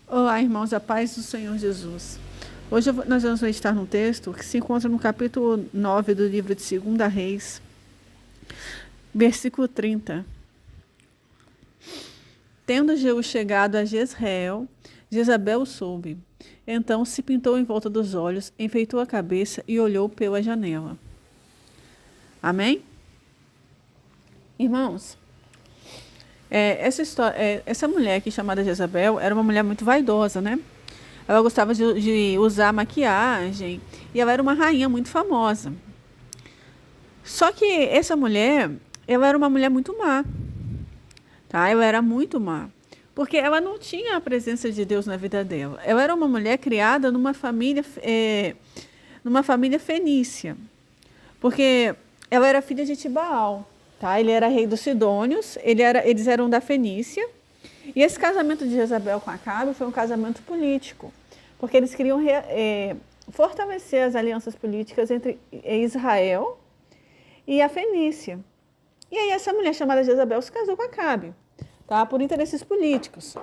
Olá, irmãos, a paz do Senhor Jesus. Hoje nós vamos meditar num texto que se encontra no capítulo 9 do livro de 2 Reis, versículo 30. Tendo Jeú chegado a Jezreel, Jezabel o soube. Então se pintou em volta dos olhos, enfeitou a cabeça e olhou pela janela. Amém? Irmãos, essa mulher aqui chamada Jezabel era uma mulher muito vaidosa, né? Ela gostava de usar maquiagem e ela era uma rainha muito famosa. Só que essa mulher, ela era uma mulher muito má, tá? Ela era muito má, porque ela não tinha a presença de Deus na vida dela. Ela era uma mulher criada numa família fenícia, porque ela era filha de Tibaal. Tá? Ele era rei dos Sidônios, eles eram da Fenícia. E esse casamento de Jezabel com Acabe foi um casamento político, porque eles queriam fortalecer as alianças políticas entre Israel e a Fenícia. E aí essa mulher chamada Jezabel se casou com Acabe, tá? Por interesses políticos.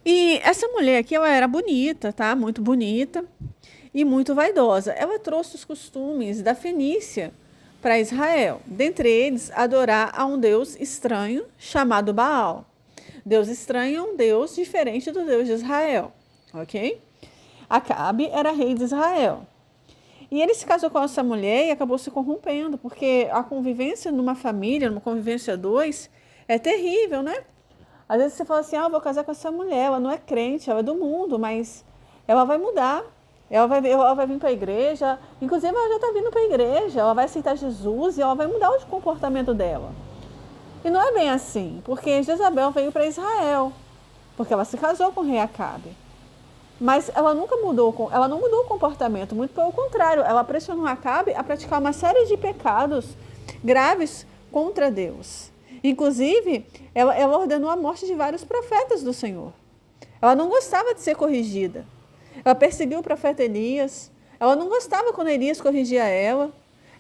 E essa mulher aqui, ela era bonita, tá? Muito bonita e muito vaidosa. Ela trouxe os costumes da Fenícia para Israel, dentre eles adorar a um deus estranho chamado Baal. Deus estranho é um deus diferente do Deus de Israel, ok? Acabe era rei de Israel. E ele se casou com essa mulher e acabou se corrompendo, porque a convivência numa família, numa convivência a dois, é terrível, né? Às vezes você fala assim, eu vou casar com essa mulher, ela não é crente, ela é do mundo, mas ela vai mudar. Ela vai vir para a igreja, inclusive ela já está vindo para a igreja, ela vai aceitar Jesus e ela vai mudar o comportamento dela. E não é bem assim, porque Jezabel veio para Israel, porque ela se casou com o rei Acabe. Mas ela não mudou o comportamento, muito pelo contrário, ela pressionou Acabe a praticar uma série de pecados graves contra Deus. Inclusive, ela ordenou a morte de vários profetas do Senhor. Ela não gostava de ser corrigida. Ela perseguiu o profeta Elias. Ela não gostava quando Elias corrigia ela.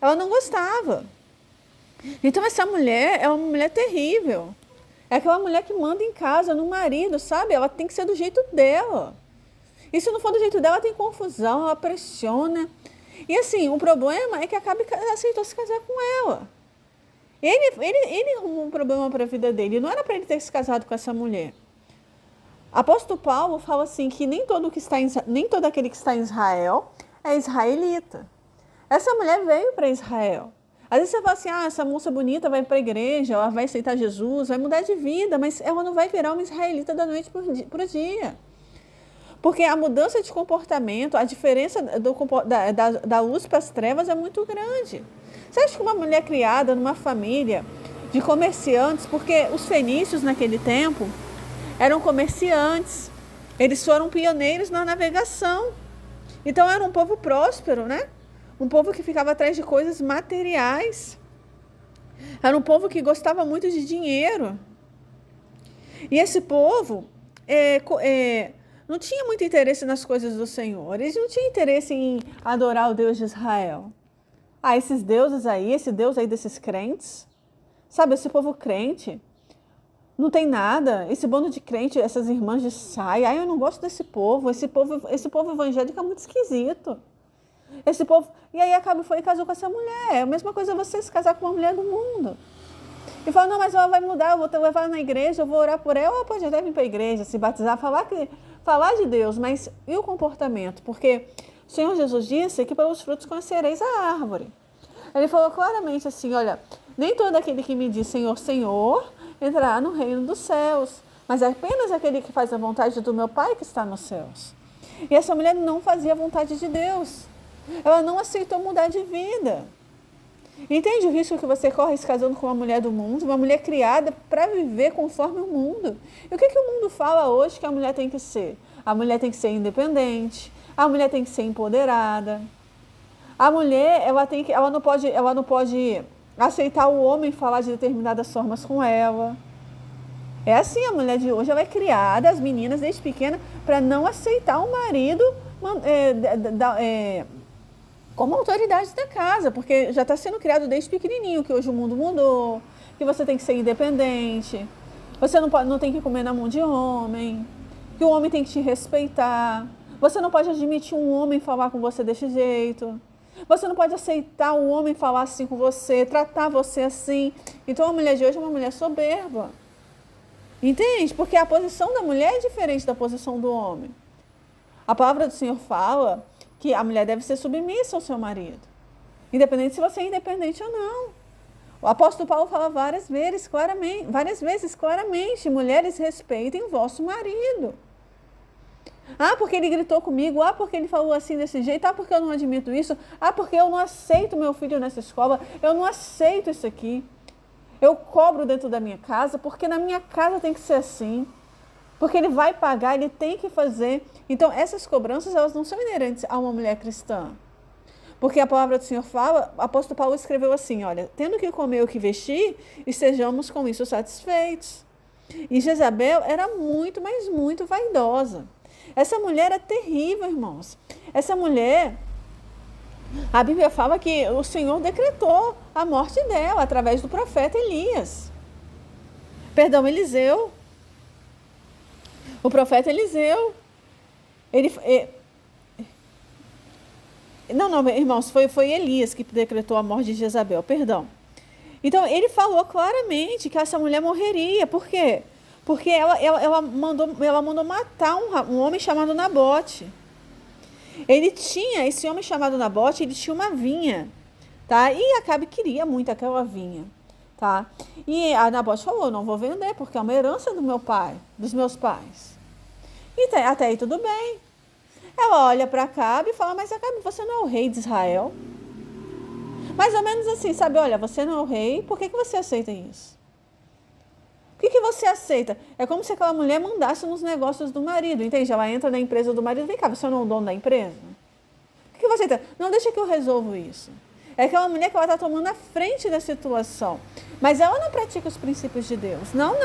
Ela não gostava. Então essa mulher é uma mulher terrível. É aquela mulher que manda em casa, no marido, sabe? Ela tem que ser do jeito dela. E se não for do jeito dela, tem confusão, ela pressiona. E assim, o problema é que Acabe aceitou se casar com ela. Ele arrumou um problema para a vida dele. Não era para ele ter se casado com essa mulher. Apóstolo Paulo fala assim que nem todo aquele que está em Israel é israelita. Essa mulher veio para Israel. Às vezes você fala assim, essa moça bonita vai para a igreja, ela vai aceitar Jesus, vai mudar de vida, mas ela não vai virar uma israelita da noite para o dia. Porque a mudança de comportamento, a diferença da luz para as trevas é muito grande. Você acha que uma mulher criada numa família de comerciantes, porque os fenícios naquele tempo eram comerciantes, eles foram pioneiros na navegação. Então era um povo próspero, né? Um povo que ficava atrás de coisas materiais. Era um povo que gostava muito de dinheiro. E esse povo não tinha muito interesse nas coisas do Senhor. Eles não tinham interesse em adorar o Deus de Israel. Esses deuses aí, esse Deus aí desses crentes, sabe, esse povo crente, não tem nada, esse bando de crente, essas irmãs de saia, eu não gosto desse povo evangélico é muito esquisito. Esse povo, e aí Acabe foi e casou com essa mulher, é a mesma coisa você se casar com uma mulher do mundo. E fala, não, mas ela vai mudar, eu vou levar ela na igreja, eu vou orar por ela pode até vir para a igreja, se batizar, falar de Deus, mas e o comportamento? Porque o Senhor Jesus disse que pelos frutos conhecereis a árvore. Ele falou claramente assim, olha, nem todo aquele que me diz Senhor, Senhor, entrará no reino dos céus, mas apenas aquele que faz a vontade do meu Pai que está nos céus. E essa mulher não fazia a vontade de Deus. Ela não aceitou mudar de vida. Entende o risco que você corre se casando com uma mulher do mundo, uma mulher criada para viver conforme o mundo? E o que o mundo fala hoje que a mulher tem que ser? A mulher tem que ser independente, a mulher tem que ser empoderada. A mulher, ela não pode aceitar o homem falar de determinadas formas com ela. É assim, a mulher de hoje, ela é criada, as meninas desde pequena, para não aceitar o marido como autoridade da casa, porque já está sendo criado desde pequenininho, que hoje o mundo mudou, que você tem que ser independente, você não tem que comer na mão de homem, que o homem tem que te respeitar. Você não pode admitir um homem falar com você desse jeito. Você não pode aceitar um homem falar assim com você, tratar você assim. Então a mulher de hoje é uma mulher soberba. Entende? Porque a posição da mulher é diferente da posição do homem. A palavra do Senhor fala que a mulher deve ser submissa ao seu marido, independente se você é independente ou não. O apóstolo Paulo fala várias vezes claramente, mulheres, respeitem o vosso marido. Ah, porque ele gritou comigo, ah, porque ele falou assim desse jeito, ah, porque eu não admito isso, ah, porque eu não aceito meu filho nessa escola, eu não aceito isso aqui. Eu cobro dentro da minha casa, porque na minha casa tem que ser assim. Porque ele vai pagar, ele tem que fazer. Então, essas cobranças, elas não são inerentes a uma mulher cristã. Porque a palavra do Senhor fala, o apóstolo Paulo escreveu assim, olha, tendo que comer o que vestir, estejamos com isso satisfeitos. E Jezabel era muito, mas muito vaidosa. Essa mulher é terrível, irmãos. Essa mulher, a Bíblia fala que o Senhor decretou a morte dela através do profeta Elias. Perdão, Eliseu. O profeta Eliseu, não, irmãos, foi Elias que decretou a morte de Jezabel, perdão. Então, ele falou claramente que essa mulher morreria. Por quê? Porque ela mandou matar um homem chamado Nabote. Esse homem chamado Nabote, ele tinha uma vinha, tá? E Acabe queria muito aquela vinha, tá? E a Nabote falou, não vou vender, porque é uma herança do meu pai, dos meus pais. E até aí tudo bem. Ela olha para Acabe e fala, mas Acabe, você não é o rei de Israel? Mais ou menos assim, sabe? Olha, você não é o rei, por que você aceita isso? Por que você aceita? É como se aquela mulher mandasse nos negócios do marido, entende? Ela entra na empresa do marido, vem cá, você não é o dono da empresa? Por que você aceita? Não, deixa que eu resolvo isso. É aquela mulher que ela está tomando a frente da situação. Mas ela não pratica os princípios de Deus. Não.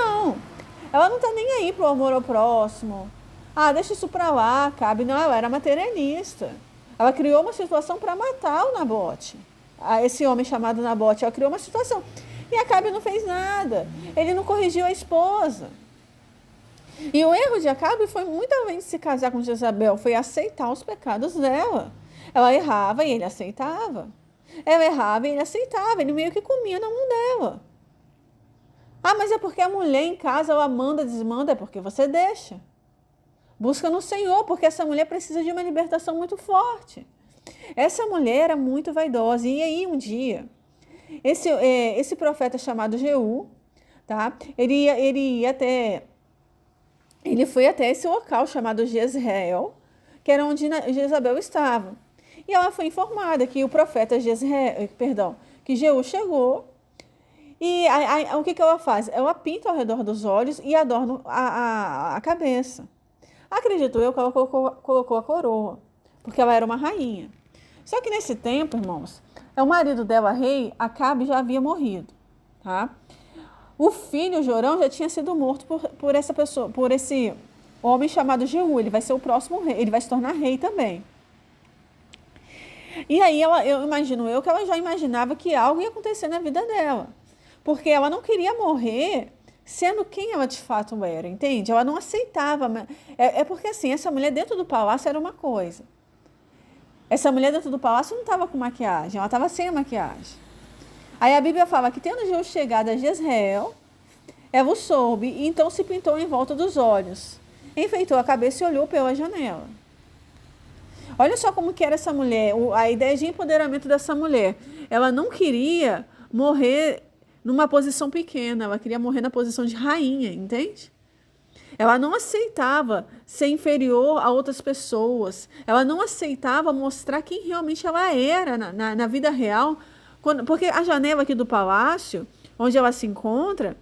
Ela não está nem aí para o amor ao próximo. Ah, deixa isso para lá, Acabe. Não, ela era materialista. Ela criou uma situação para matar o Nabote. Esse homem chamado Nabote, ela criou uma situação. E Acabe não fez nada. Ele não corrigiu a esposa. E o erro de Acabe foi muito além de se casar com Jezabel, foi aceitar os pecados dela. Ela errava e ele aceitava. Ela errava e ele aceitava. Ele meio que comia na mão dela. Ah, mas é porque a mulher em casa, ela manda, desmanda, é porque você deixa. Busca no Senhor, porque essa mulher precisa de uma libertação muito forte. Essa mulher era muito vaidosa. E aí, um dia, esse profeta chamado Jeú, tá? Ele foi até esse local chamado Jezreel, que era onde Jezabel estava. E ela foi informada que o profeta que Jeú chegou. E o que ela faz? Ela pinta ao redor dos olhos e adorna a cabeça. Acredito eu que ela colocou a coroa, porque ela era uma rainha. Só que nesse tempo, irmãos, o marido dela, rei, Acabe, já havia morrido, tá? O filho, Jorão, já tinha sido morto por esse homem chamado Jeú. Ele vai ser o próximo rei, ele vai se tornar rei também. E aí, eu imagino que ela já imaginava que algo ia acontecer na vida dela, porque ela não queria morrer sendo quem ela de fato era, entende? Ela não aceitava. Porque assim, essa mulher dentro do palácio era uma coisa. Essa mulher dentro do palácio não estava com maquiagem, ela estava sem a maquiagem. Aí a Bíblia fala que tendo Jeú chegado a Jezreel, ela o soube e então se pintou em volta dos olhos, enfeitou a cabeça e olhou pela janela. Olha só como que era essa mulher, a ideia de empoderamento dessa mulher. Ela não queria morrer numa posição pequena, ela queria morrer na posição de rainha, entende? Ela não aceitava ser inferior a outras pessoas. Ela não aceitava mostrar quem realmente ela era na vida real. Porque a janela aqui do palácio, onde ela se encontra,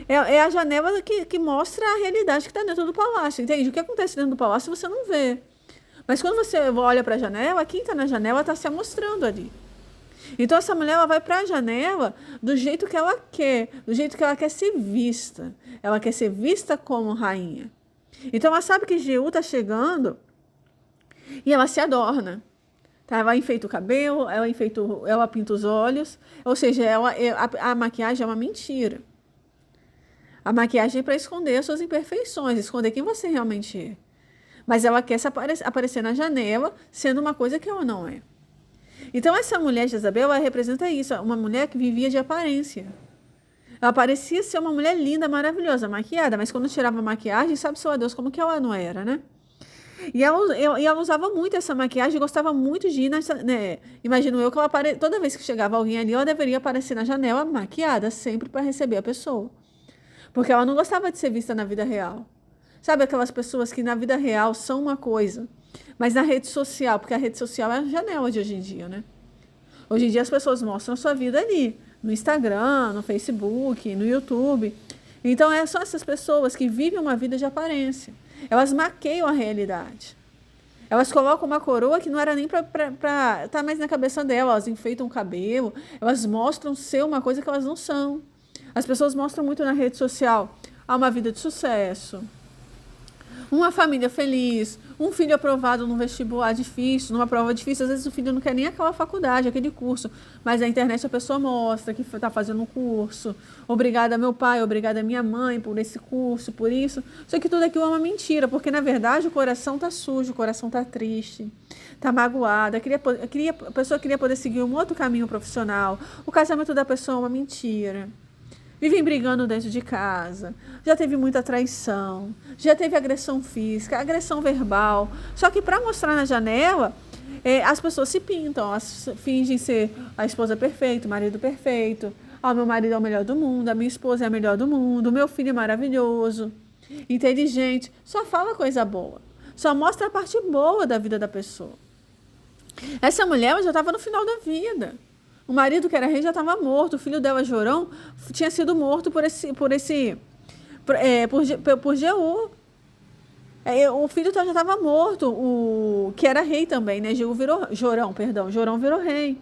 é a janela que mostra a realidade que está dentro do palácio, entende? O que acontece dentro do palácio você não vê. Mas quando você olha para a janela, quem está na janela está se mostrando ali. Então essa mulher ela vai para a janela do jeito que ela quer, do jeito que ela quer ser vista. Ela quer ser vista como rainha. Então ela sabe que Jeú está chegando e ela se adorna. Tá? Ela enfeita o cabelo, ela pinta os olhos, ou seja, a maquiagem é uma mentira. A maquiagem é para esconder as suas imperfeições, esconder quem você realmente é. Mas ela quer aparecer na janela sendo uma coisa que ela não é. Então essa mulher Jezabel, ela representa isso, uma mulher que vivia de aparência. Ela parecia ser uma mulher linda, maravilhosa, maquiada, mas quando tirava a maquiagem, sabe só a Deus como que ela não era, né? E ela usava muito essa maquiagem, gostava muito de ir né? Imagino eu que toda vez que chegava alguém ali, ela deveria aparecer na janela maquiada, sempre para receber a pessoa. Porque ela não gostava de ser vista na vida real. Sabe aquelas pessoas que na vida real são uma coisa, mas na rede social, porque a rede social é a janela de hoje em dia, né? Hoje em dia as pessoas mostram a sua vida ali, no Instagram, no Facebook, no YouTube. Então são essas pessoas que vivem uma vida de aparência. Elas maqueiam a realidade. Elas colocam uma coroa que não era nem para estar mais na cabeça dela. Elas enfeitam o cabelo, elas mostram ser uma coisa que elas não são. As pessoas mostram muito na rede social uma vida de sucesso, uma família feliz, um filho aprovado num vestibular difícil, numa prova difícil. Às vezes o filho não quer nem aquela faculdade, aquele curso, mas na internet a pessoa mostra que está fazendo um curso. Obrigada meu pai, obrigada minha mãe por esse curso, por isso. Só que tudo aquilo é uma mentira, porque na verdade o coração está sujo, o coração está triste, está magoado. A pessoa queria poder seguir um outro caminho profissional. O casamento da pessoa é uma mentira. Vivem brigando dentro de casa, já teve muita traição, já teve agressão física, agressão verbal. Só que para mostrar na janela, as pessoas se pintam, elas fingem ser a esposa perfeita, o marido perfeito. Meu marido é o melhor do mundo, a minha esposa é a melhor do mundo, o meu filho é maravilhoso, inteligente. Só fala coisa boa, só mostra a parte boa da vida da pessoa. Essa mulher já estava no final da vida. O marido, que era rei, já estava morto. O filho dela, Jorão, tinha sido morto por Jeú. O filho já estava morto, que era rei também, né? Jorão virou rei.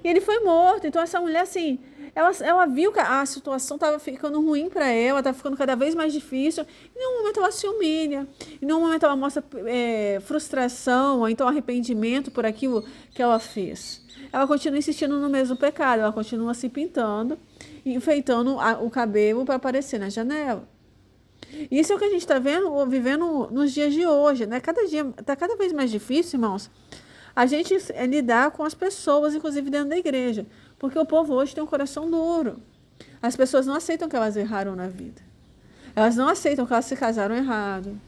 E ele foi morto. Então, essa mulher, assim, ela viu que a situação estava ficando ruim para ela, estava ficando cada vez mais difícil. Em nenhum momento ela se humilha, em nenhum momento ela mostra frustração ou então arrependimento por aquilo que ela fez. Ela continua insistindo no mesmo pecado, ela continua se pintando e enfeitando o cabelo para aparecer na janela. Isso é o que a gente está vivendo nos dias de hoje, né? Cada dia está cada vez mais difícil, irmãos, a gente lidar com as pessoas, inclusive dentro da igreja, porque o povo hoje tem um coração duro. As pessoas não aceitam que elas erraram na vida. Elas não aceitam que elas se casaram errado,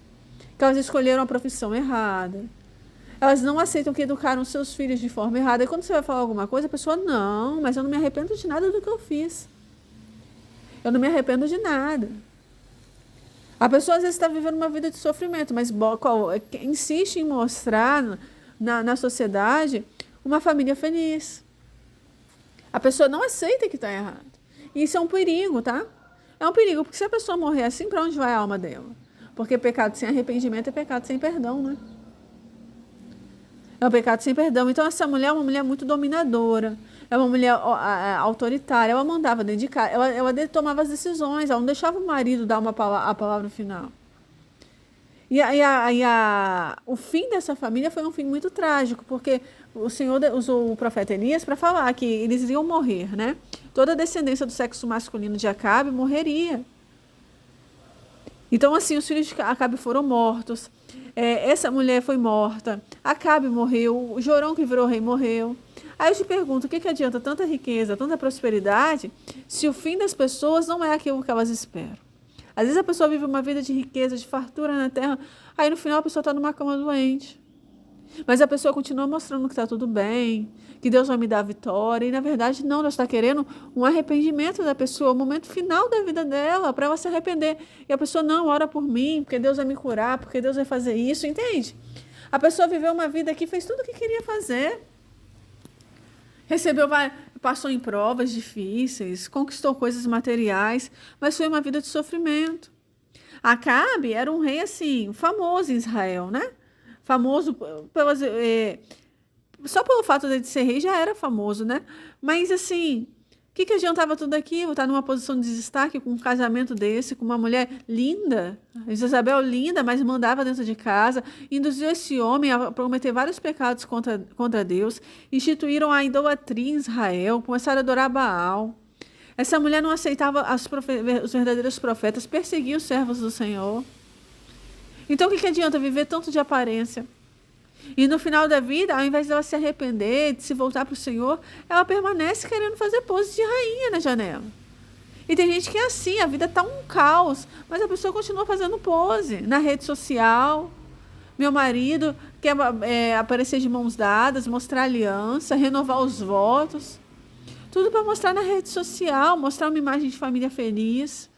que elas escolheram a profissão errada. Elas não aceitam que educaram seus filhos de forma errada. E quando você vai falar alguma coisa, a pessoa, não, mas eu não me arrependo de nada do que eu fiz. Eu não me arrependo de nada. A pessoa às vezes está vivendo uma vida de sofrimento, mas insiste em mostrar na sociedade uma família feliz. A pessoa não aceita que está errado. E isso é um perigo, tá? É um perigo, porque se a pessoa morrer assim, para onde vai a alma dela? Porque pecado sem arrependimento é pecado sem perdão, né? É um pecado sem perdão. Então, essa mulher é uma mulher muito dominadora. É uma mulher autoritária. Ela mandava dentro de casa. Ela tomava as decisões. Ela não deixava o marido dar a palavra final. O fim dessa família foi um fim muito trágico, porque o Senhor usou o profeta Elias para falar que eles iriam morrer, né? Toda a descendência do sexo masculino de Acabe morreria. Então, assim, os filhos de Acabe foram mortos. Essa mulher foi morta. Acabe morreu. O Jorão, que virou rei, morreu. Aí eu te pergunto, o que adianta tanta riqueza, tanta prosperidade, se o fim das pessoas não é aquilo que elas esperam? Às vezes a pessoa vive uma vida de riqueza, de fartura na terra, aí no final a pessoa está numa cama doente. Mas a pessoa continua mostrando que está tudo bem, que Deus vai me dar a vitória. E na verdade não, Deus está querendo um arrependimento da pessoa, o momento final da vida dela, para ela se arrepender. E a pessoa, não, ora por mim, porque Deus vai me curar, porque Deus vai fazer isso, entende? A pessoa viveu uma vida que fez tudo o que queria fazer. Passou em provas difíceis, conquistou coisas materiais, mas foi uma vida de sofrimento. Acabe era um rei assim, famoso em Israel, né? Famoso só pelo fato de ser rei já era famoso, né? Mas assim, o que adiantava tudo aquilo? Estar numa posição de destaque com um casamento desse, com uma mulher linda, Jezabel linda, mas mandava dentro de casa, induziu esse homem a cometer vários pecados contra Deus, instituíram a idolatria em Israel, começaram a adorar Baal. Essa mulher não aceitava os verdadeiros profetas, perseguia os servos do Senhor. Então, o que adianta viver tanto de aparência? E no final da vida, ao invés dela se arrepender, de se voltar para o Senhor, ela permanece querendo fazer pose de rainha na janela. E tem gente que é assim, a vida está um caos, mas a pessoa continua fazendo pose na rede social. Meu marido quer aparecer de mãos dadas, mostrar aliança, renovar os votos. Tudo para mostrar na rede social, mostrar uma imagem de família feliz.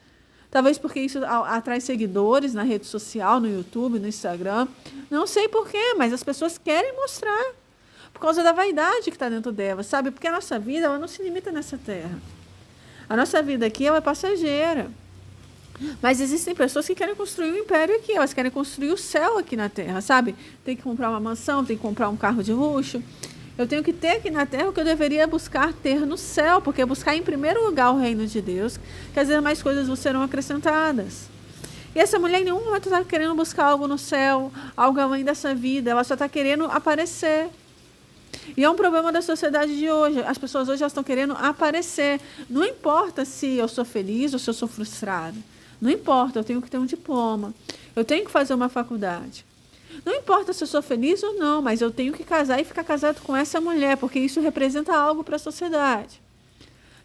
Talvez porque isso atrai seguidores na rede social, no YouTube, no Instagram. Não sei porquê, mas as pessoas querem mostrar. Por causa da vaidade que está dentro delas, sabe? Porque a nossa vida, ela não se limita nessa terra. A nossa vida aqui, ela é passageira. Mas existem pessoas que querem construir um império aqui. Elas querem construir o céu aqui na terra, sabe? Tem que comprar uma mansão, tem que comprar um carro de luxo. Eu tenho que ter aqui na terra o que eu deveria buscar ter no céu, porque é buscar em primeiro lugar o reino de Deus, que as demais coisas serão acrescentadas. E essa mulher em nenhum momento está querendo buscar algo no céu, algo além dessa vida, ela só está querendo aparecer. E é um problema da sociedade de hoje. As pessoas hoje já estão querendo aparecer. Não importa se eu sou feliz ou se eu sou frustrada. Não importa, eu tenho que ter um diploma. Eu tenho que fazer uma faculdade. Não importa se eu sou feliz ou não, mas eu tenho que casar e ficar casado com essa mulher, porque isso representa algo para a sociedade.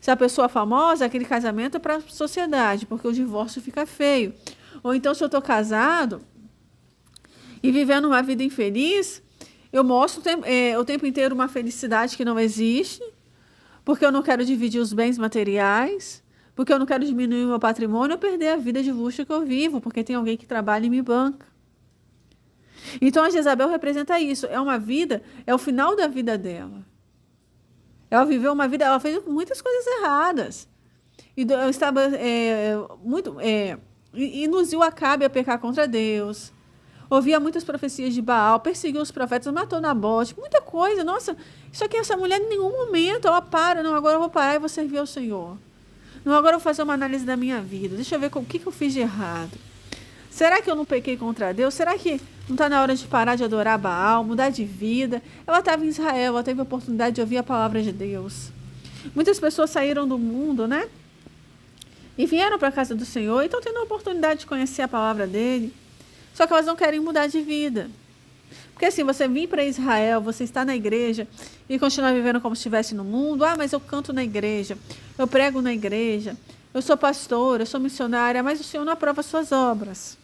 Se a pessoa é famosa, aquele casamento é para a sociedade, porque o divórcio fica feio. Ou então, se eu estou casado e vivendo uma vida infeliz, eu mostro o tempo inteiro uma felicidade que não existe, porque eu não quero dividir os bens materiais, porque eu não quero diminuir o meu patrimônio ou perder a vida de luxo que eu vivo, porque tem alguém que trabalha e me banca. Então, a Jezabel representa isso. É uma vida, é o final da vida dela. Ela viveu uma vida, ela fez muitas coisas erradas. E estava induziu Acabe a pecar contra Deus. Ouvia muitas profecias de Baal, perseguiu os profetas, matou Nabote, muita coisa. Nossa, isso aqui, essa mulher, em nenhum momento, ela para. Não, agora eu vou parar e vou servir ao Senhor. Não, agora eu vou fazer uma análise da minha vida. Deixa eu ver o que eu fiz de errado. Será que eu não pequei contra Deus? Será que não está na hora de parar de adorar Baal, mudar de vida? Ela estava em Israel, ela teve a oportunidade de ouvir a palavra de Deus. Muitas pessoas saíram do mundo, né? E vieram para a casa do Senhor e estão tendo a oportunidade de conhecer a palavra dele. Só que elas não querem mudar de vida. Porque assim, você vir para Israel, você está na igreja e continuar vivendo como se estivesse no mundo. Ah, mas eu canto na igreja, eu prego na igreja, eu sou pastora, eu sou missionária, mas o Senhor não aprova as suas obras.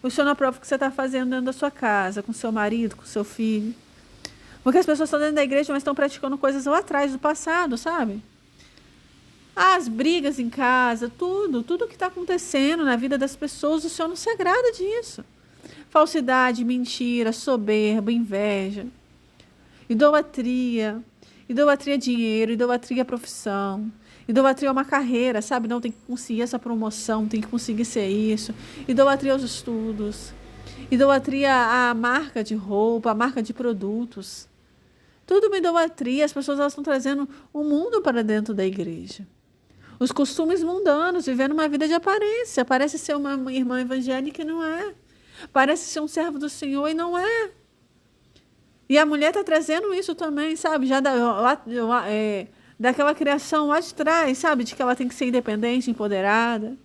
O Senhor não aprova o que você está fazendo dentro da sua casa, com seu marido, com seu filho. Porque as pessoas estão dentro da igreja, mas estão praticando coisas lá atrás, do passado, sabe? As brigas em casa, tudo que está acontecendo na vida das pessoas, o Senhor não se agrada disso. Falsidade, mentira, soberba, inveja, idolatria é dinheiro, idolatria é profissão, idolatria é uma carreira, sabe? Não, tem que conseguir essa promoção, tem que conseguir ser isso. Idolatria aos estudos, idolatria à marca de roupa, à marca de produtos. Tudo uma idolatria, as pessoas elas estão trazendo o mundo para dentro da igreja. Os costumes mundanos, vivendo uma vida de aparência. Parece ser uma irmã evangélica e não é. Parece ser um servo do Senhor e não é. E a mulher está trazendo isso também, sabe? Já daquela criação lá de trás, sabe? De que ela tem que ser independente, empoderada.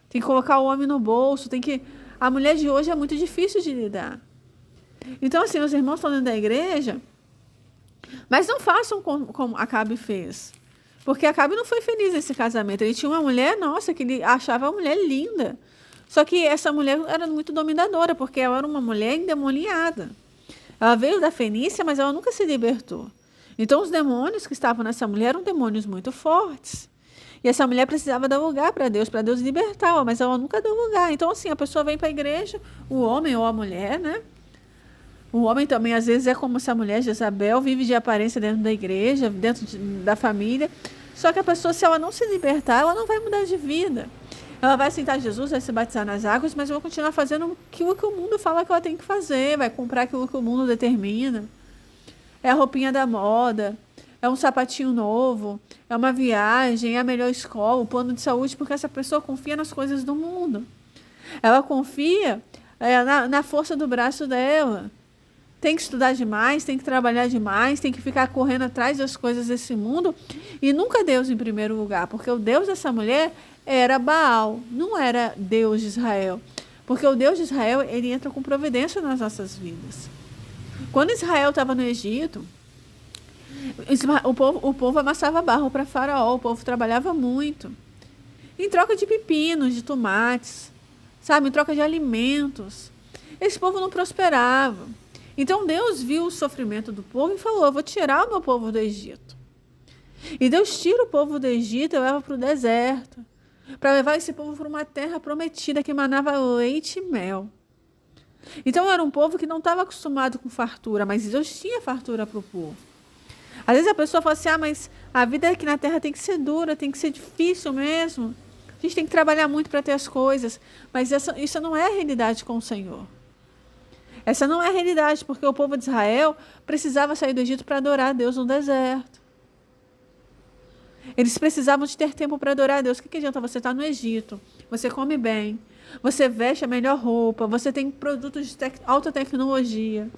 Tem que colocar o homem no bolso. A mulher de hoje é muito difícil de lidar. Então, assim, os irmãos estão dentro da igreja, mas não façam como Acabe fez. Porque Acabe não foi feliz nesse casamento. Ele tinha uma mulher, nossa, que ele achava a mulher linda. Só que essa mulher era muito dominadora, porque ela era uma mulher endemoniada. Ela veio da Fenícia, mas ela nunca se libertou. Então, os demônios que estavam nessa mulher eram demônios muito fortes. E essa mulher precisava dar lugar para Deus libertá-la, mas ela nunca deu lugar. Então, assim, a pessoa vem para a igreja, o homem ou a mulher, né? O homem também, às vezes, é como essa mulher, Jezabel, vive de aparência dentro da igreja, da família. Só que a pessoa, se ela não se libertar, ela não vai mudar de vida. Ela vai aceitar Jesus, vai se batizar nas águas, mas vai continuar fazendo aquilo que o mundo fala que ela tem que fazer, vai comprar aquilo que o mundo determina. É a roupinha da moda, é um sapatinho novo, é uma viagem, é a melhor escola, o plano de saúde, porque essa pessoa confia nas coisas do mundo. Ela confia na força do braço dela. tem que estudar demais, tem que trabalhar demais, tem que ficar correndo atrás das coisas desse mundo e nunca Deus em primeiro lugar, porque o Deus dessa mulher era Baal, não era Deus de Israel. Porque o Deus de Israel, ele entra com providência nas nossas vidas. Quando Israel estava no Egito, o povo amassava barro para Faraó, o povo trabalhava muito. Em troca de pepinos, de tomates, sabe? Em troca de alimentos. Esse povo não prosperava. Então Deus viu o sofrimento do povo e falou: eu vou tirar o meu povo do Egito. E Deus tira o povo do Egito e leva para o deserto, para levar esse povo para uma terra prometida que manava leite e mel. Então era um povo que não estava acostumado com fartura, mas Deus tinha fartura para o povo. Às vezes a pessoa fala assim: mas a vida aqui na terra tem que ser dura, tem que ser difícil mesmo. A gente tem que trabalhar muito para ter as coisas. Mas isso não é a realidade com o Senhor. Essa não é a realidade, porque o povo de Israel precisava sair do Egito para adorar a Deus no deserto. Eles precisavam de ter tempo para adorar a Deus. O que adianta você estar no Egito? Você come bem, você veste a melhor roupa, você tem produtos de alta tecnologia,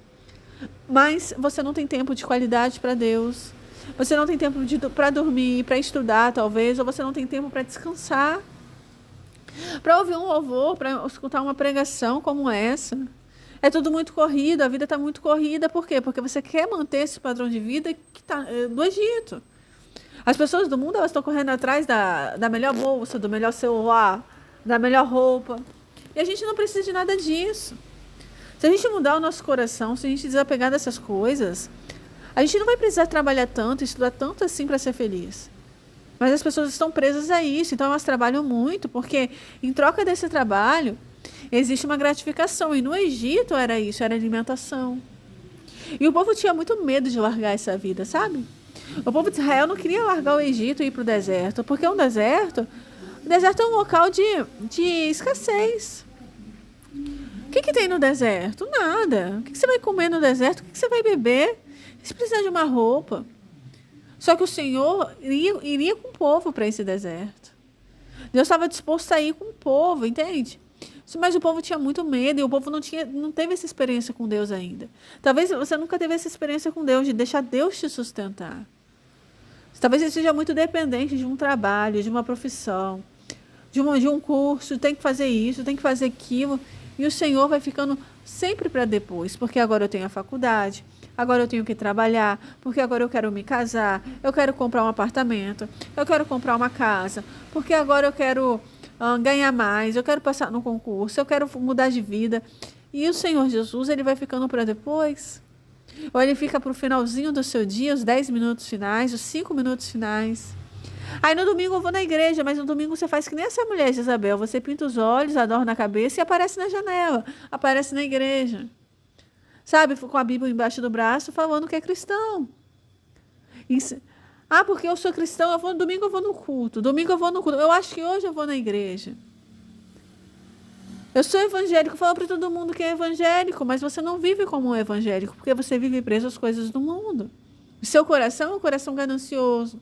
mas você não tem tempo de qualidade para Deus. Você não tem tempo para dormir, para estudar talvez, ou você não tem tempo para descansar, para ouvir um louvor, para escutar uma pregação como essa. É tudo muito corrido, a vida está muito corrida. Por quê? Porque você quer manter esse padrão de vida que tá, do Egito. As pessoas do mundo, elas estão correndo atrás da melhor bolsa, do melhor celular, da melhor roupa. E a gente não precisa de nada disso. Se a gente mudar o nosso coração, se a gente desapegar dessas coisas, a gente não vai precisar trabalhar tanto, estudar tanto assim para ser feliz. Mas as pessoas estão presas a isso, então elas trabalham muito, porque em troca desse trabalho, existe uma gratificação. E no Egito era isso, era alimentação. E o povo tinha muito medo de largar essa vida, sabe? O povo de Israel não queria largar o Egito e ir para o deserto, porque o deserto é um local de escassez. O que tem no deserto? Nada. O que você vai comer no deserto? O que você vai beber? Você precisa de uma roupa. Só que o Senhor iria com o povo para esse deserto. Deus estava disposto a ir com o povo, entende? Mas o povo tinha muito medo e o povo não teve essa experiência com Deus ainda. Talvez você nunca teve essa experiência com Deus, de deixar Deus te sustentar. Talvez você seja muito dependente de um trabalho, de uma profissão, de um curso, tem que fazer isso, tem que fazer aquilo. E o Senhor vai ficando sempre para depois, porque agora eu tenho a faculdade, agora eu tenho que trabalhar, porque agora eu quero me casar, eu quero comprar um apartamento, eu quero comprar uma casa, porque agora eu quero ganhar mais, eu quero passar no concurso, eu quero mudar de vida. E o Senhor Jesus, ele vai ficando para depois? Ou ele fica para o finalzinho do seu dia, os 10 minutos finais, os 5 minutos finais? Aí no domingo eu vou na igreja, mas no domingo você faz que nem essa mulher de Isabel, você pinta os olhos, adorna a cabeça e aparece na janela, aparece na igreja. Sabe, com a Bíblia embaixo do braço, falando que é cristão. Porque eu sou cristão, domingo eu vou no culto, eu acho que hoje eu vou na igreja. Eu sou evangélico, falo para todo mundo que é evangélico, mas você não vive como um evangélico, porque você vive preso às coisas do mundo. O seu coração é um coração ganancioso.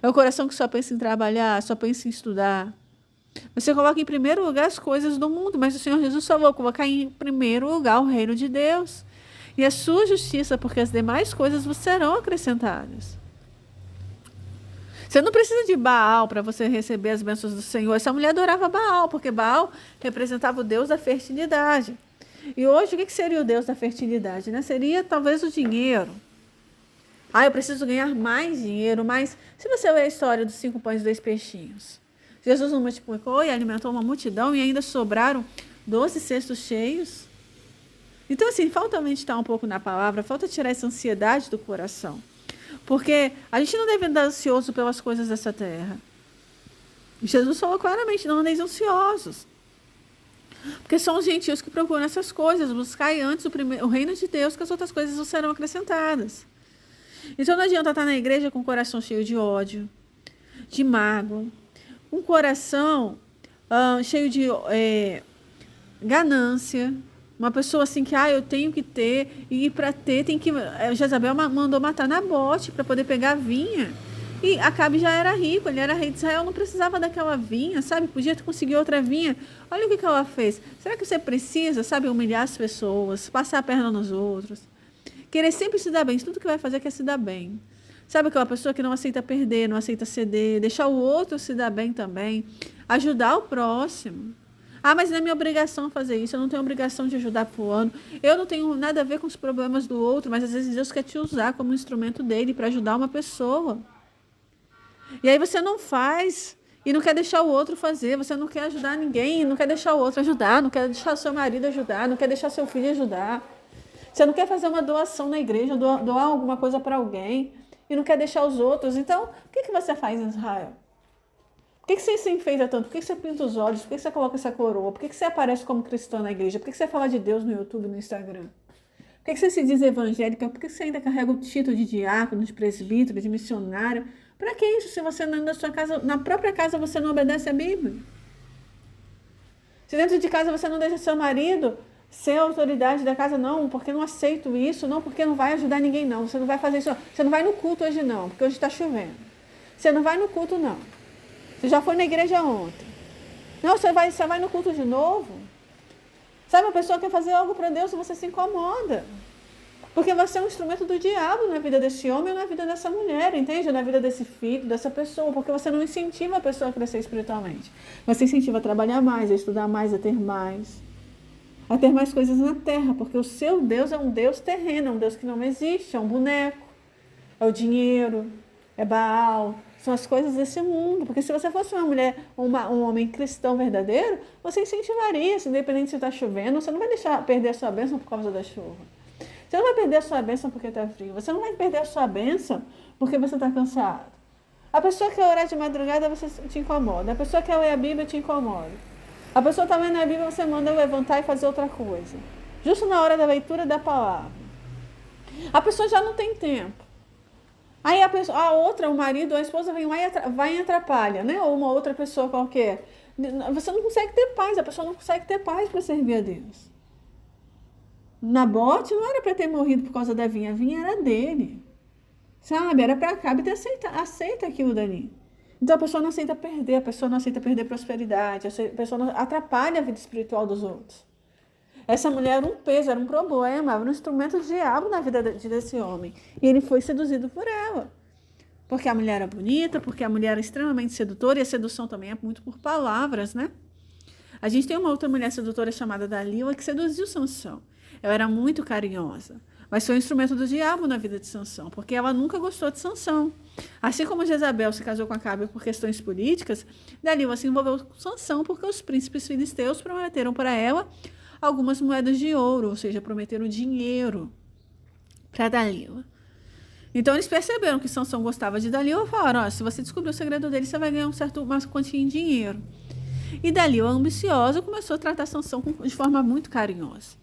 É um coração que só pensa em trabalhar, só pensa em estudar. Você coloca em primeiro lugar as coisas do mundo, mas o Senhor Jesus falou: colocar em primeiro lugar o reino de Deus e a sua justiça, porque as demais coisas vos serão acrescentadas. Você não precisa de Baal para você receber as bênçãos do Senhor. Essa mulher adorava Baal, porque Baal representava o Deus da fertilidade. E hoje, o que seria o Deus da fertilidade? Né? Seria talvez o dinheiro. Eu preciso ganhar mais dinheiro, mas se você ler a história dos 5 pães e 2 peixinhos, Jesus não multiplicou e alimentou uma multidão e ainda sobraram 12 cestos cheios. Então, assim, falta meditar um pouco na palavra, falta tirar essa ansiedade do coração. Porque a gente não deve andar ansioso pelas coisas dessa terra. Jesus falou claramente: não andeis ansiosos. Porque são os gentios que procuram essas coisas. Buscai antes o reino de Deus, que as outras coisas não serão acrescentadas. Então não adianta estar na igreja com o coração cheio de ódio, de mágoa, um coração cheio de ganância. Uma pessoa assim que, eu tenho que ter, e para ter tem que... Jezabel mandou matar Nabote para poder pegar a vinha E Acabe já era rico, ele era rei de Israel, não precisava daquela vinha, sabe? Podia ter conseguido outra vinha. Olha o que ela fez. Será que você precisa, sabe, humilhar as pessoas, passar a perna nos outros? Querer sempre se dar bem, tudo que vai fazer é se dar bem. Sabe aquela pessoa que não aceita perder, não aceita ceder, deixar o outro se dar bem também, ajudar o próximo. Ah, mas não é minha obrigação fazer isso, eu não tenho obrigação de ajudar fulano, eu não tenho nada a ver com os problemas do outro, mas às vezes Deus quer te usar como instrumento dele para ajudar uma pessoa. E aí você não faz e não quer deixar o outro fazer, você não quer ajudar ninguém, não quer deixar o outro ajudar, não quer deixar seu marido ajudar, não quer deixar seu filho ajudar. Você não quer fazer uma doação na igreja, doar alguma coisa para alguém e não quer deixar os outros. Então, o que você faz em Israel? Por que você se enfeita tanto? Por que você pinta os olhos? Por que você coloca essa coroa? Por que você aparece como cristã na igreja? Por que você fala de Deus no YouTube e no Instagram? Por que você se diz evangélica? Por que você ainda carrega o título de diácono, de presbítero, de missionário? Para que isso se você na sua casa, na própria casa você não obedece a Bíblia? Se dentro de casa você não deixa seu marido ser a autoridade da casa, não, porque não aceito isso, não, porque não vai ajudar ninguém, não. Você não vai fazer isso, não. Você não vai no culto hoje, não, porque hoje está chovendo. Você não vai no culto, não. Você já foi na igreja ontem. Não, você vai no culto de novo. Sabe, a pessoa quer fazer algo para Deus e você se incomoda. Porque você é um instrumento do diabo na vida desse homem ou na vida dessa mulher, entende? Na vida desse filho, dessa pessoa, porque você não incentiva a pessoa a crescer espiritualmente. Você incentiva a trabalhar mais, a estudar mais, a ter mais coisas na terra, porque o seu Deus é um Deus terreno, é um Deus que não existe, é um boneco, é o dinheiro, é Baal, são as coisas desse mundo. Porque se você fosse uma mulher, um homem cristão verdadeiro, você incentivaria, independente se está chovendo, você não vai deixar perder a sua bênção por causa da chuva. Você não vai perder a sua bênção porque está frio, você não vai perder a sua bênção porque você está cansado. A pessoa que quer orar de madrugada, você te incomoda. A pessoa que quer ler a Bíblia, te incomoda. A pessoa está lendo a Bíblia, você manda levantar e fazer outra coisa. Justo na hora da leitura da palavra. A pessoa já não tem tempo. Aí a outra, o marido, a esposa vai e atrapalha, né? Ou uma outra pessoa qualquer. Você não consegue ter paz, a pessoa não consegue ter paz para servir a Deus. Nabote não era para ter morrido por causa da vinha, a vinha era dele. Sabe? Era para Acabe ter aceita aquilo dali. Então a pessoa não aceita perder, a pessoa não aceita perder prosperidade, a pessoa não atrapalha a vida espiritual dos outros. Essa mulher era um peso, era um problema, era um instrumento de diabo na vida desse homem. E ele foi seduzido por ela. Porque a mulher era bonita, porque a mulher era extremamente sedutora, e a sedução também é muito por palavras, né? A gente tem uma outra mulher sedutora chamada Dalila que seduziu Sansão. Ela era muito carinhosa, mas foi um instrumento do diabo na vida de Sansão, porque ela nunca gostou de Sansão. Assim como Jezabel se casou com Acabe por questões políticas, Dalila se envolveu com Sansão porque os príncipes filisteus prometeram para ela algumas moedas de ouro, ou seja, prometeram dinheiro para Dalila. Então eles perceberam que Sansão gostava de Dalila e falaram: se você descobrir o segredo dele, você vai ganhar uma quantia em dinheiro. E Dalila, ambiciosa, começou a tratar Sansão de forma muito carinhosa.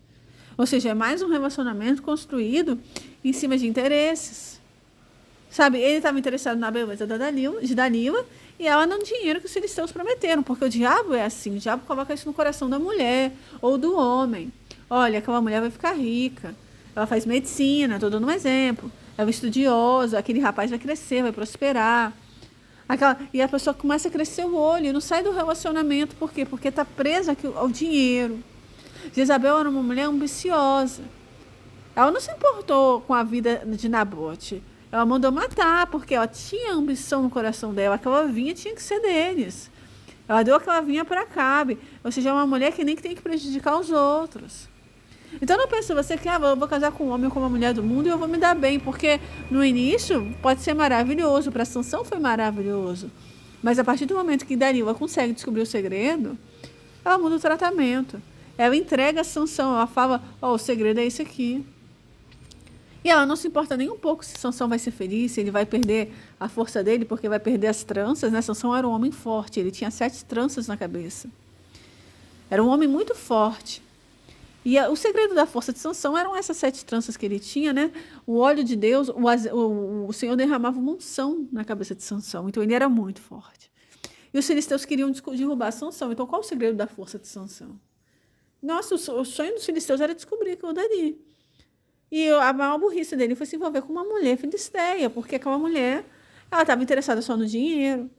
Ou seja, é mais um relacionamento construído em cima de interesses. Sabe, ele estava interessado na beleza de Dalila e ela no dinheiro que os filisteus prometeram, porque o diabo é assim, o diabo coloca isso no coração da mulher ou do homem. Olha, aquela mulher vai ficar rica, ela faz medicina, estou dando um exemplo, é uma estudiosa, aquele rapaz vai crescer, vai prosperar. E a pessoa começa a crescer o olho e não sai do relacionamento, por quê? Porque está presa ao dinheiro. Jezabel era uma mulher ambiciosa. Ela não se importou com a vida de Nabote. Ela mandou matar, porque ela tinha ambição no coração dela. Aquela vinha tinha que ser deles. Ela deu aquela vinha para Acabe. Ou seja, é uma mulher que nem tem que prejudicar os outros. Então não pense você que eu vou casar com um homem ou com uma mulher do mundo e eu vou me dar bem, porque no início pode ser maravilhoso. Para Sansão foi maravilhoso. Mas a partir do momento que Dalila consegue descobrir o segredo, ela muda o tratamento. Ela entrega a Sansão, ela fala: o segredo é esse aqui. E ela não se importa nem um pouco se Sansão vai ser feliz, se ele vai perder a força dele, porque vai perder as tranças, né? Sansão era um homem forte, ele tinha 7 tranças na cabeça. Era um homem muito forte. E o segredo da força de Sansão eram essas 7 tranças que ele tinha, né? O óleo de Deus, o Senhor derramava uma unção na cabeça de Sansão, então ele era muito forte. E os filisteus queriam derrubar Sansão, então qual o segredo da força de Sansão? Nossa, o sonho dos filisteus era descobrir aquilo dali. E a maior burrice dele foi se envolver com uma mulher filisteia, porque aquela mulher Ela estava interessada só no dinheiro.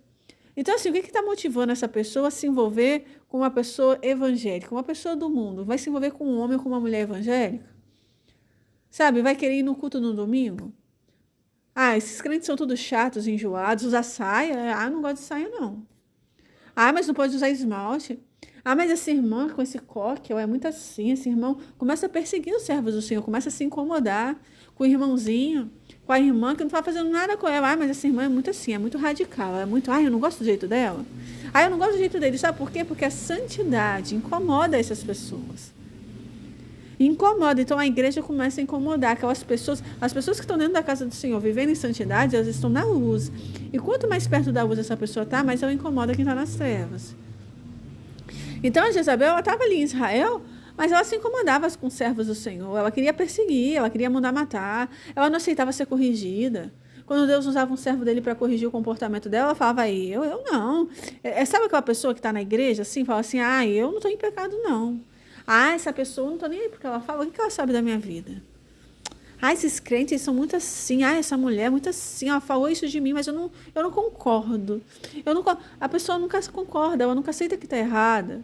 Então, assim, o que está motivando essa pessoa a se envolver com uma pessoa evangélica, uma pessoa do mundo? Vai se envolver com um homem ou com uma mulher evangélica? Sabe, vai querer ir no culto no domingo? Ah, esses crentes são todos chatos, enjoados, usar saia. Ah, eu não gosto de saia, não. Ah, mas não pode usar esmalte. Ah, mas essa irmã com esse coque, é muito assim, esse irmão começa a perseguir os servos do Senhor, começa a se incomodar com o irmãozinho, com a irmã que não está fazendo nada com ela. Ah, mas essa irmã é muito assim, é muito radical, é muito, eu não gosto do jeito dela. Ah, eu não gosto do jeito dele, sabe por quê? Porque a santidade incomoda essas pessoas. Incomoda, então a igreja começa a incomodar aquelas pessoas, as pessoas que estão dentro da casa do Senhor, vivendo em santidade, elas estão na luz. E quanto mais perto da luz essa pessoa está, mais ela incomoda quem está nas trevas. Então a Jezabel, ela estava ali em Israel, mas ela se incomodava com os servos do Senhor, ela queria perseguir, ela queria mandar matar, ela não aceitava ser corrigida. Quando Deus usava um servo dele para corrigir o comportamento dela, ela falava, aí, eu não. Sabe aquela pessoa que está na igreja, assim, fala assim, eu não estou em pecado, não. Essa pessoa, não estou nem aí porque ela fala, o que ela sabe da minha vida? Esses crentes são muito assim, essa mulher é muito assim, ela falou isso de mim, mas eu não concordo. A pessoa nunca concorda, ela nunca aceita que está errada.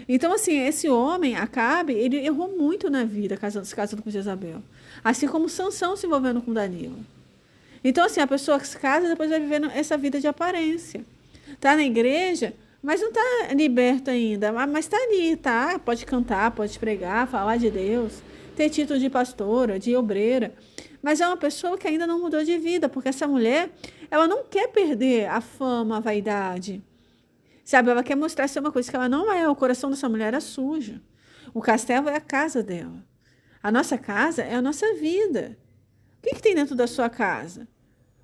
Então, assim, esse homem, Acabe, ele errou muito na vida, se casando com Jezabel. Assim como Sansão se envolvendo com Dalila. Então, assim, a pessoa que se casa depois vai vivendo essa vida de aparência. Está na igreja, mas não está liberta ainda, mas está ali, tá? Pode cantar, pode pregar, falar de Deus, ter título de pastora, de obreira, mas é uma pessoa que ainda não mudou de vida, porque essa mulher, ela não quer perder a fama, a vaidade, sabe? Ela quer mostrar ser uma coisa que ela não é, o coração dessa mulher é sujo, o castelo é a casa dela, a nossa casa é a nossa vida. O que tem dentro da sua casa?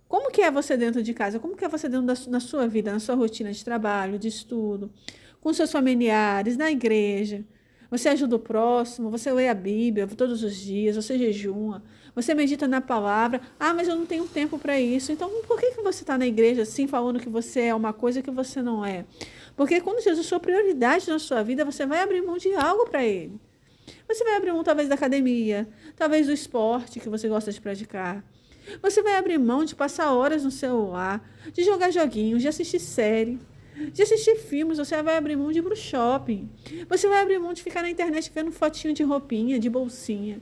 Como que é você dentro de casa? Como que é você dentro na sua vida, na sua rotina de trabalho, de estudo, com seus familiares, na igreja? Você ajuda o próximo, você lê a Bíblia todos os dias, você jejuma, você medita na palavra. Mas eu não tenho tempo para isso. Então, por que você está na igreja assim, falando que você é uma coisa que você não é? Porque quando Jesus for prioridade na sua vida, você vai abrir mão de algo para Ele. Você vai abrir mão, talvez, da academia, talvez do esporte que você gosta de praticar. Você vai abrir mão de passar horas no celular, de jogar joguinhos, de assistir série, de assistir filmes. Você vai abrir mão de ir pro shopping. Você vai abrir mão de ficar na internet vendo fotinho de roupinha, de bolsinha.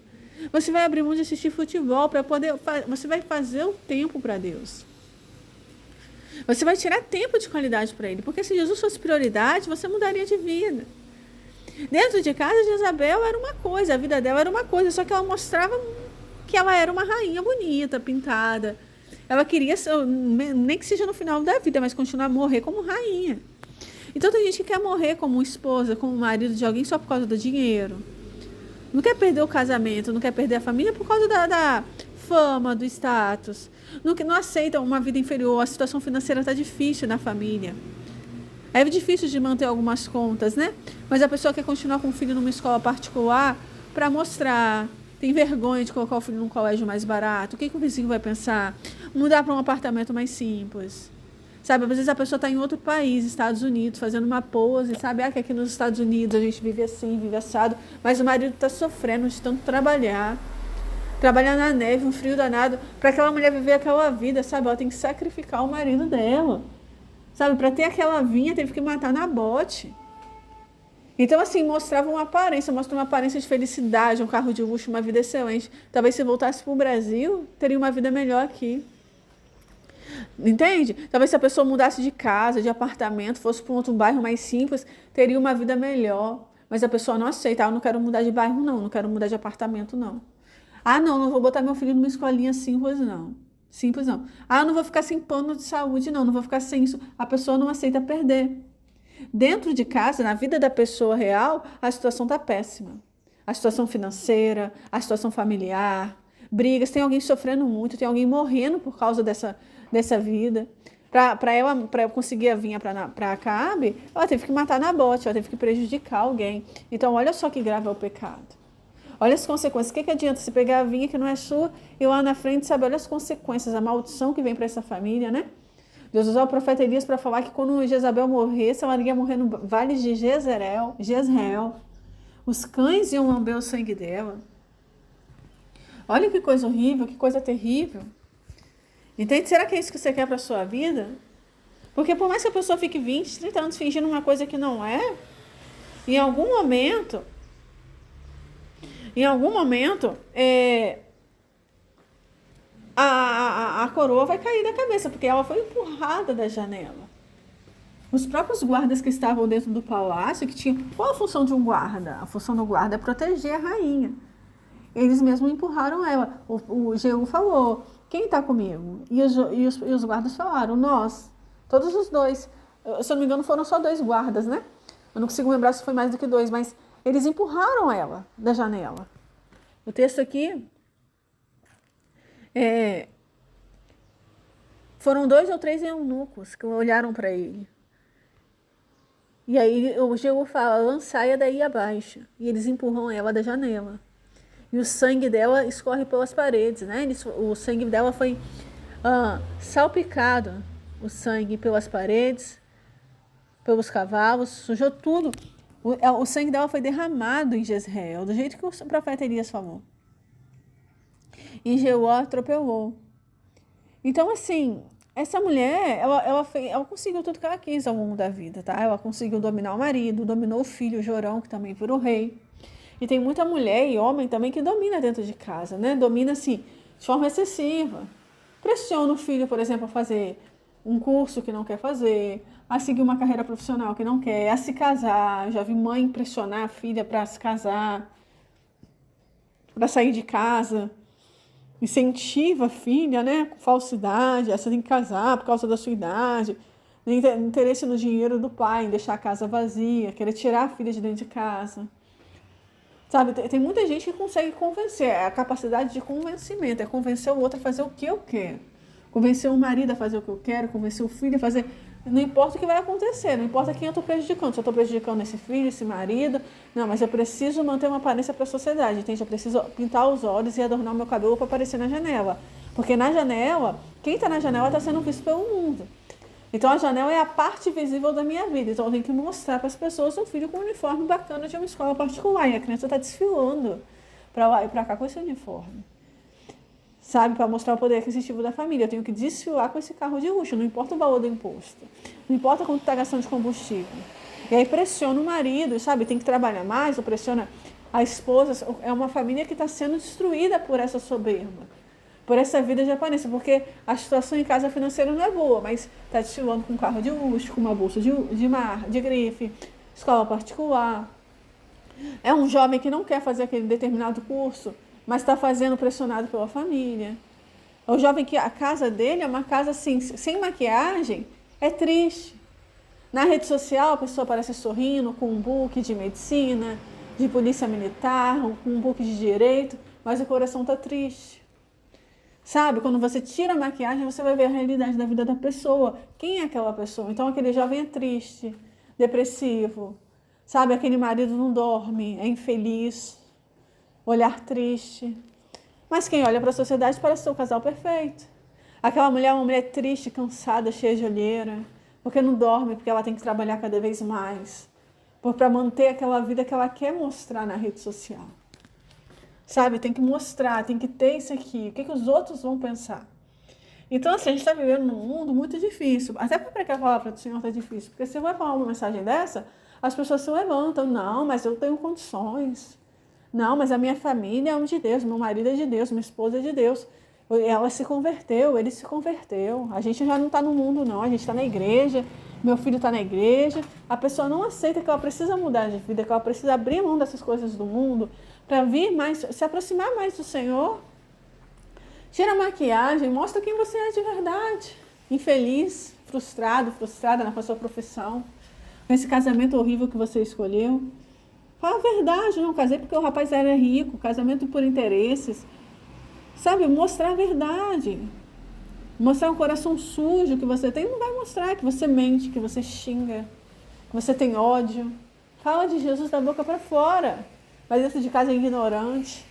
Você vai abrir mão de assistir futebol para poder... Você vai fazer o tempo para Deus. Você vai tirar tempo de qualidade para Ele. Porque se Jesus fosse prioridade, você mudaria de vida. Dentro de casa, Jezabel era uma coisa, a vida dela era uma coisa, só que ela mostrava que ela era uma rainha bonita, pintada. Ela queria, nem que seja no final da vida, mas continuar a morrer como rainha. Então tem gente que quer morrer como esposa, como marido de alguém só por causa do dinheiro. Não quer perder o casamento, não quer perder a família por causa da fama, do status. Não aceita uma vida inferior, a situação financeira está difícil na família. É difícil de manter algumas contas, né? Mas a pessoa quer continuar com o filho numa escola particular para mostrar... Tem vergonha de colocar o filho num colégio mais barato. O que o vizinho vai pensar? Mudar para um apartamento mais simples. Sabe, às vezes a pessoa está em outro país, Estados Unidos, fazendo uma pose, sabe? Que aqui nos Estados Unidos a gente vive assim, vive assado. Mas o marido está sofrendo de tanto trabalhar. Trabalhar na neve, um frio danado. Para aquela mulher viver aquela vida, sabe? Ela tem que sacrificar o marido dela. Sabe, para ter aquela vinha, teve que matar Nabote. Então, assim, mostra uma aparência de felicidade, um carro de luxo, uma vida excelente. Talvez se voltasse para o Brasil, teria uma vida melhor aqui. Entende? Talvez se a pessoa mudasse de casa, de apartamento, fosse para um outro bairro mais simples, teria uma vida melhor. Mas a pessoa não aceita. Eu não quero mudar de bairro, não quero mudar de apartamento, não. Não vou botar meu filho numa escolinha simples, não. Simples, não. Eu não vou ficar sem plano de saúde, não vou ficar sem isso. A pessoa não aceita perder. Dentro de casa, na vida da pessoa real, a situação está péssima. A situação financeira, a situação familiar, brigas, tem alguém sofrendo muito, tem alguém morrendo por causa dessa vida. Para conseguir a vinha para Acabe, ela teve que matar Nabote, ela teve que prejudicar alguém. Então, olha só que grave é o pecado. Olha as consequências. O que adianta se pegar a vinha que não é sua e lá na frente, sabe? Olha as consequências, a maldição que vem para essa família, né? Deus usou o profeta Elias para falar que quando Jezabel morresse, ela iria morrer no vale de Jezreel. Os cães iam lamber o sangue dela. Olha que coisa horrível, que coisa terrível. Entende? Será que é isso que você quer para a sua vida? Porque por mais que a pessoa fique 20, 30 anos fingindo uma coisa que não é, em algum momento, a coroa vai cair da cabeça, porque ela foi empurrada da janela. Os próprios guardas que estavam dentro do palácio, que tinham... Qual a função de um guarda? A função do guarda é proteger a rainha. Eles mesmos empurraram ela. O Jeú falou, quem está comigo? E os guardas falaram, nós. Todos os dois. Se eu não me engano, foram só 2 guardas, né? Eu não consigo lembrar se foi mais do que 2, mas eles empurraram ela da janela. O texto aqui foram 2 ou 3 eunucos que olharam para ele. E aí o Jeú fala, lançai-a daí abaixo. E eles empurram ela da janela. E o sangue dela escorre pelas paredes, né? O sangue dela foi salpicado, o sangue pelas paredes, pelos cavalos, sujou tudo. O sangue dela foi derramado em Jezreel, do jeito que o profeta Elias falou. E Jeú atropelou. Então, assim, essa mulher, ela conseguiu tudo que ela quis ao longo da vida, tá? Ela conseguiu dominar o marido, dominou o filho, Jorão, que também virou rei. E tem muita mulher e homem também que domina dentro de casa, né? Domina, assim, de forma excessiva. Pressiona o filho, por exemplo, a fazer um curso que não quer fazer, a seguir uma carreira profissional que não quer, a se casar. Já vi mãe pressionar a filha para se casar, para sair de casa. Incentiva a filha, né? Com falsidade, essa tem que casar por causa da sua idade. Interesse no dinheiro do pai, em deixar a casa vazia, querer tirar a filha de dentro de casa. Sabe, tem muita gente que consegue convencer, é a capacidade de convencimento, é convencer o outro a fazer o que eu quero. Convencer o marido a fazer o que eu quero, convencer o filho a fazer... Não importa o que vai acontecer, não importa quem eu estou prejudicando. Se eu estou prejudicando esse filho, esse marido... Não, mas eu preciso manter uma aparência para a sociedade, entende? Eu preciso pintar os olhos e adornar o meu cabelo para aparecer na janela. Porque na janela, quem está na janela está sendo visto pelo mundo. Então a janela é a parte visível da minha vida. Então eu tenho que mostrar para as pessoas um filho com um uniforme bacana de uma escola particular. E a criança está desfilando para lá e para cá com esse uniforme. Sabe, para mostrar o poder aquisitivo da família. Eu tenho que desfilar com esse carro de luxo, não importa o valor do imposto. Não importa quanto está gastando de combustível. E aí pressiona o marido, sabe, tem que trabalhar mais, ou pressiona a esposa. É uma família que está sendo destruída por essa soberba, por essa vida de aparência, porque a situação em casa financeira não é boa, mas está desfilando com um carro de luxo, com uma bolsa de grife, escola particular. É um jovem que não quer fazer aquele determinado curso, mas está fazendo pressionado pela família. É o jovem que a casa dele é uma casa assim, sem maquiagem, é triste. Na rede social a pessoa aparece sorrindo com um book de medicina, de polícia militar, com um book de direito, mas o coração está triste. Sabe, quando você tira a maquiagem, você vai ver a realidade da vida da pessoa. Quem é aquela pessoa? Então aquele jovem é triste, depressivo. Sabe, aquele marido não dorme, é infeliz, olhar triste. Mas quem olha para a sociedade parece ser o casal perfeito. Aquela mulher é uma mulher triste, cansada, cheia de olheira, porque não dorme, porque ela tem que trabalhar cada vez mais, para manter aquela vida que ela quer mostrar na rede social. Sabe, tem que mostrar, tem que ter isso aqui. O que os outros vão pensar? Então, assim, a gente está vivendo num mundo muito difícil. Até para pregar a palavra do Senhor está difícil. Porque se você vai falar uma mensagem dessa, as pessoas se levantam. Não, mas eu tenho condições. Não, mas a minha família é um de Deus. Meu marido é de Deus, minha esposa é de Deus. Ela se converteu, ele se converteu. A gente já não está no mundo, não. A gente está na igreja. Meu filho está na igreja. A pessoa não aceita que ela precisa mudar de vida, que ela precisa abrir mão dessas coisas do mundo para vir mais, se aproximar mais do Senhor. Tira a maquiagem, mostra quem você é de verdade. Infeliz, frustrado, frustrada na sua profissão, com esse casamento horrível que você escolheu. Fala a verdade, não casei porque o rapaz era rico, casamento por interesses. Sabe, mostrar a verdade. Mostrar um coração sujo que você tem, não vai mostrar que você mente, que você xinga, que você tem ódio. Fala de Jesus da boca para fora. Mas dentro de casa é ignorante.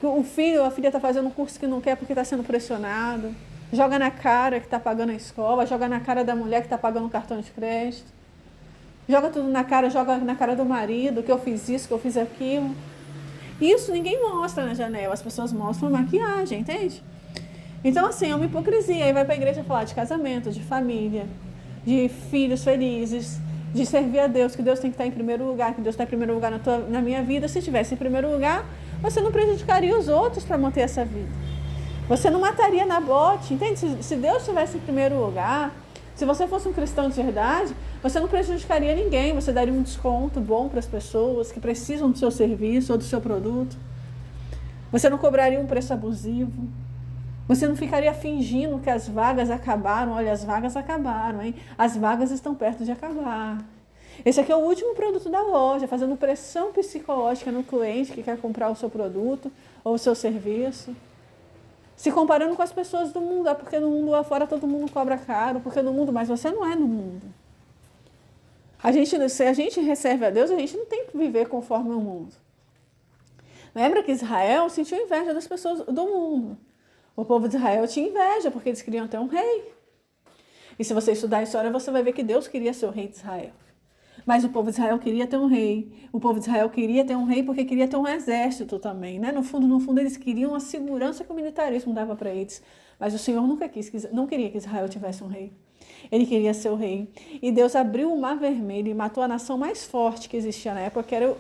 O filho, a filha está fazendo um curso que não quer porque está sendo pressionado. Joga na cara que está pagando a escola, joga na cara da mulher que está pagando o cartão de crédito. Joga tudo na cara, joga na cara do marido, que eu fiz isso, que eu fiz aquilo. Isso ninguém mostra na janela, as pessoas mostram maquiagem, entende? Então, assim, é uma hipocrisia. Aí vai para a igreja falar de casamento, de família, de filhos felizes, de servir a Deus, que Deus tem que estar em primeiro lugar, que Deus está em primeiro lugar na minha vida. Se estivesse em primeiro lugar, você não prejudicaria os outros para manter essa vida. Você não mataria Nabote, entende? Se Deus estivesse em primeiro lugar, se você fosse um cristão de verdade, você não prejudicaria ninguém, você daria um desconto bom para as pessoas que precisam do seu serviço ou do seu produto. Você não cobraria um preço abusivo. Você não ficaria fingindo que as vagas acabaram. Olha, as vagas acabaram, hein? As vagas estão perto de acabar. Esse aqui é o último produto da loja, fazendo pressão psicológica no cliente que quer comprar o seu produto ou o seu serviço. Se comparando com as pessoas do mundo, é porque no mundo lá fora todo mundo cobra caro, porque no mundo, mas você não é no mundo. Se a gente recebe a Deus, a gente não tem que viver conforme o mundo. Lembra que Israel sentiu inveja das pessoas do mundo. O povo de Israel tinha inveja, porque eles queriam ter um rei. E se você estudar a história, você vai ver que Deus queria ser o rei de Israel. Mas o povo de Israel queria ter um rei. O povo de Israel queria ter um rei porque queria ter um exército também, né? No fundo, eles queriam a segurança que o militarismo dava para eles. Mas o Senhor não queria que Israel tivesse um rei. Ele queria ser o rei. E Deus abriu o Mar Vermelho e matou a nação mais forte que existia na época, que era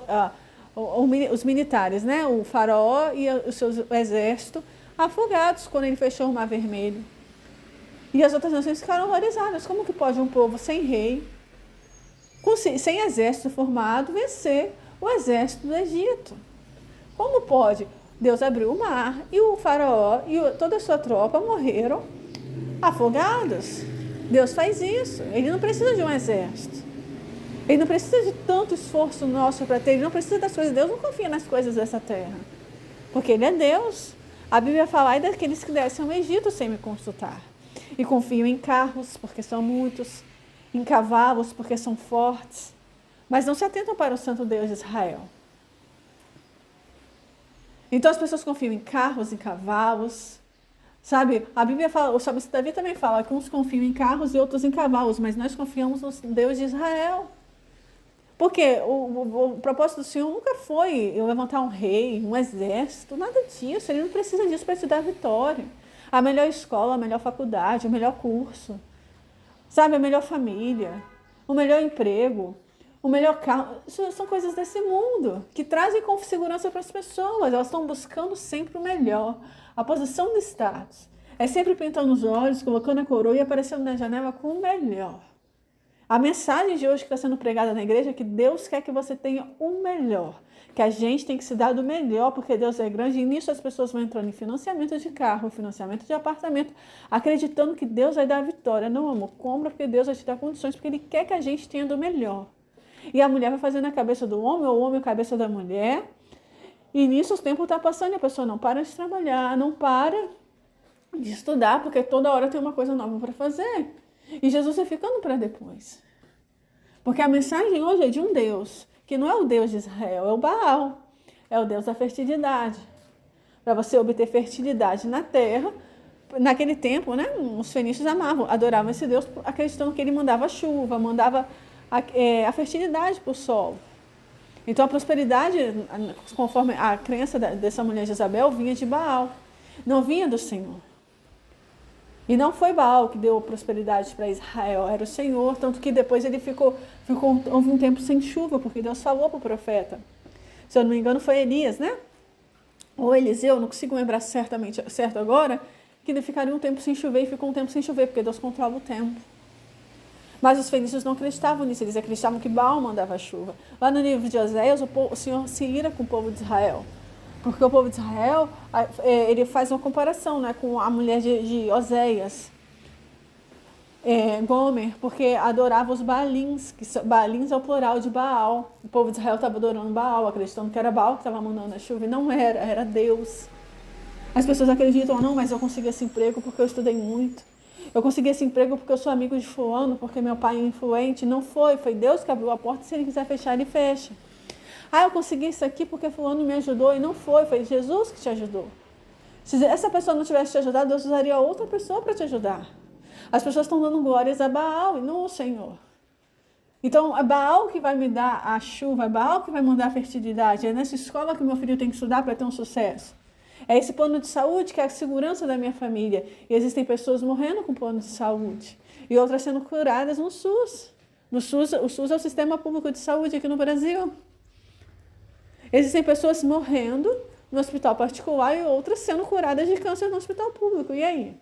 os militares, né? O faraó e o seu exército afogados quando ele fechou o Mar Vermelho. E as outras nações ficaram horrorizadas. Como que pode um povo sem rei, sem exército formado, vencer o exército do Egito? Como pode? Deus abriu o mar e o faraó e toda a sua tropa morreram afogados. Deus faz isso. Ele não precisa de um exército. Ele não precisa de tanto esforço nosso para ter. Ele não precisa das coisas. Deus não confia nas coisas dessa terra. Porque Ele é Deus. A Bíblia fala aí daqueles que descem ao Egito sem me consultar. E confiam em carros, porque são muitos. Em cavalos, porque são fortes. Mas não se atentam para o santo Deus de Israel. Então as pessoas confiam em carros, em cavalos. Sabe, a Bíblia fala, o salmista Davi também fala que uns confiam em carros e outros em cavalos, mas nós confiamos no Deus de Israel. Porque o propósito do Senhor nunca foi eu levantar um rei, um exército, nada disso. Ele não precisa disso para te dar vitória. A melhor escola, a melhor faculdade, o melhor curso, sabe, a melhor família, o melhor emprego, o melhor carro. Isso são coisas desse mundo que trazem segurança para as pessoas. Elas estão buscando sempre o melhor. A posição do status é sempre pintando os olhos, colocando a coroa e aparecendo na janela com o melhor. A mensagem de hoje que está sendo pregada na igreja é que Deus quer que você tenha o melhor, que a gente tem que se dar do melhor, porque Deus é grande, e nisso as pessoas vão entrando em financiamento de carro, financiamento de apartamento, acreditando que Deus vai dar a vitória. Não, amor, compra porque Deus vai te dar condições, porque Ele quer que a gente tenha do melhor. E a mulher vai fazendo a cabeça do homem, ou o homem a cabeça da mulher, e nisso o tempo está passando e a pessoa não para de trabalhar, não para de estudar, porque toda hora tem uma coisa nova para fazer. E Jesus vai ficando para depois. Porque a mensagem hoje é de um Deus, que não é o Deus de Israel, é o Baal. É o Deus da fertilidade. Para você obter fertilidade na terra, naquele tempo, né, os fenícios adoravam esse Deus, acreditando que ele mandava chuva, mandava a fertilidade para o solo. Então a prosperidade, conforme a crença dessa mulher Jezabel, vinha de Baal, não vinha do Senhor. E não foi Baal que deu prosperidade para Israel, era o Senhor, tanto que depois ele houve um tempo sem chuva, porque Deus falou para o profeta. Se eu não me engano foi Elias, né? Ou Eliseu, não consigo lembrar certo agora, que ele ficaria um tempo sem chover e ficou um tempo sem chover, porque Deus controla o tempo. Mas os fenícios não acreditavam nisso, eles acreditavam que Baal mandava chuva. Lá no livro de Oséias, o Senhor se ira com o povo de Israel. Porque o povo de Israel, ele faz uma comparação, né, com a mulher de Oséias, Gomer, porque adorava os Baalins, Baalins é o plural de Baal. O povo de Israel estava adorando Baal, acreditando que era Baal que estava mandando a chuva, e não era Deus. As pessoas acreditam, não, mas eu consegui esse emprego porque eu estudei muito. Eu consegui esse emprego porque eu sou amigo de fulano, porque meu pai é influente. Não foi Deus que abriu a porta, se ele quiser fechar, ele fecha. Ah, eu consegui isso aqui porque fulano me ajudou, e não foi Jesus que te ajudou. Se essa pessoa não tivesse te ajudado, Deus usaria outra pessoa para te ajudar. As pessoas estão dando glórias a Baal e não ao Senhor. Então, é Baal que vai me dar a chuva, é Baal que vai mandar a fertilidade. É nessa escola que meu filho tem que estudar para ter um sucesso. É esse plano de saúde que é a segurança da minha família. E existem pessoas morrendo com plano de saúde e outras sendo curadas no SUS. No SUS, o SUS é o Sistema Público de Saúde aqui no Brasil. Existem pessoas morrendo no hospital particular e outras sendo curadas de câncer no hospital público. E aí?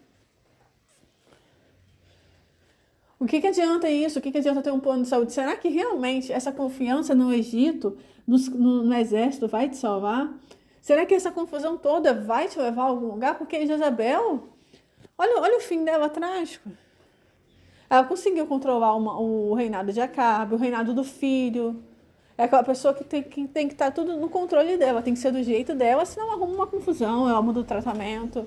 O que adianta isso? O que adianta ter um plano de saúde? Será que realmente essa confiança no Egito, no exército, vai te salvar? Será que essa confusão toda vai te levar a algum lugar? Porque Jezabel, olha o fim dela trágico. Ela conseguiu controlar o reinado de Acabe, o reinado do filho. É aquela pessoa que tem que estar tudo no controle dela, tem que ser do jeito dela, senão arruma uma confusão, ela muda o tratamento,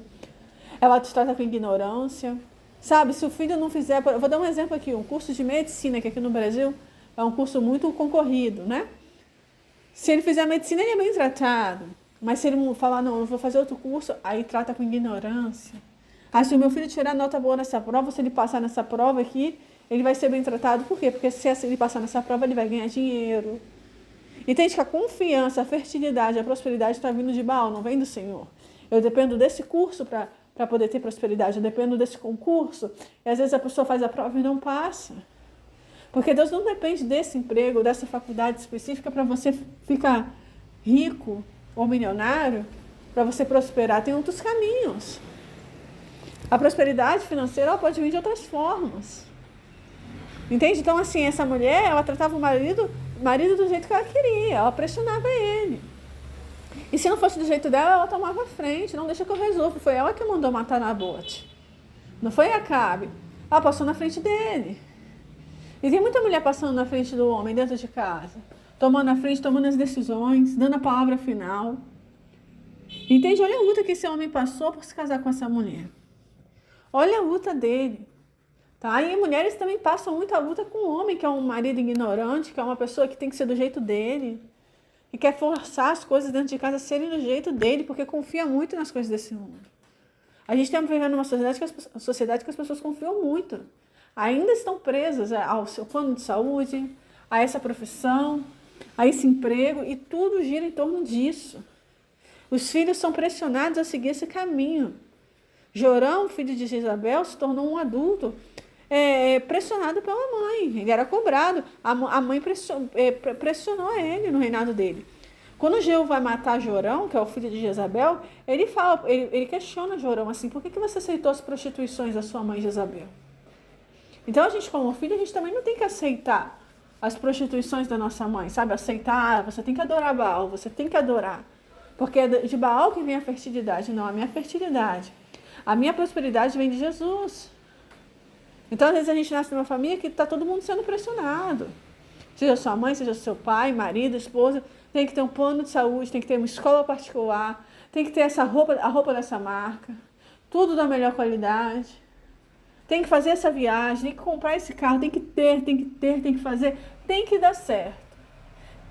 ela te trata com ignorância. Sabe, se o filho não fizer... Eu vou dar um exemplo aqui, um curso de medicina, que aqui no Brasil é um curso muito concorrido, né? Se ele fizer medicina, ele é bem tratado. Mas se ele falar, não, eu vou fazer outro curso, aí trata com ignorância. Ah, se o meu filho tirar nota boa nessa prova, se ele passar nessa prova aqui, ele vai ser bem tratado. Por quê? Porque se ele passar nessa prova, ele vai ganhar dinheiro. Entende que a confiança, a fertilidade, a prosperidade está vindo de Baal, não vem do Senhor. Eu dependo desse curso para poder ter prosperidade, eu dependo desse concurso. E às vezes a pessoa faz a prova e não passa. Porque Deus não depende desse emprego, dessa faculdade específica para você ficar rico ou milionário, para você prosperar. Tem outros caminhos. A prosperidade financeira ela pode vir de outras formas. Entende? Então, assim, essa mulher, ela tratava o marido do jeito que ela queria, ela pressionava ele. E se não fosse do jeito dela, ela tomava a frente, não deixa que eu resolva. Foi ela que mandou matar Nabote. Não foi Acabe. Ela passou na frente dele. E tem muita mulher passando na frente do homem dentro de casa, tomando a frente, tomando as decisões, dando a palavra final. Entende? Olha a luta que esse homem passou por se casar com essa mulher. Olha a luta dele. Tá? E mulheres também passam muita luta com o homem, que é um marido ignorante, que é uma pessoa que tem que ser do jeito dele. E quer forçar as coisas dentro de casa a serem do jeito dele, porque confia muito nas coisas desse mundo. A gente está vivendo uma sociedade que as pessoas confiam muito. Ainda estão presas ao seu plano de saúde, a essa profissão, a esse emprego, e tudo gira em torno disso. Os filhos são pressionados a seguir esse caminho. Jorão, filho de Jezabel, se tornou um adulto pressionado pela mãe. Ele era cobrado. A mãe pressionou ele no reinado dele. Quando Jeú vai matar Jorão, que é o filho de Jezabel, ele questiona Jorão assim: por que você aceitou as prostituições da sua mãe Jezabel? Então a gente, como filho, a gente também não tem que aceitar as prostituições da nossa mãe, sabe? Aceitar, você tem que adorar Baal, você tem que adorar. Porque é de Baal que vem a fertilidade, não a minha fertilidade. A minha prosperidade vem de Jesus. Então, às vezes, a gente nasce numa família que está todo mundo sendo pressionado. Seja sua mãe, seja seu pai, marido, esposa, tem que ter um plano de saúde, tem que ter uma escola particular, tem que ter a roupa dessa marca, tudo da melhor qualidade. Tem que fazer essa viagem, tem que comprar esse carro, tem que fazer, tem que dar certo.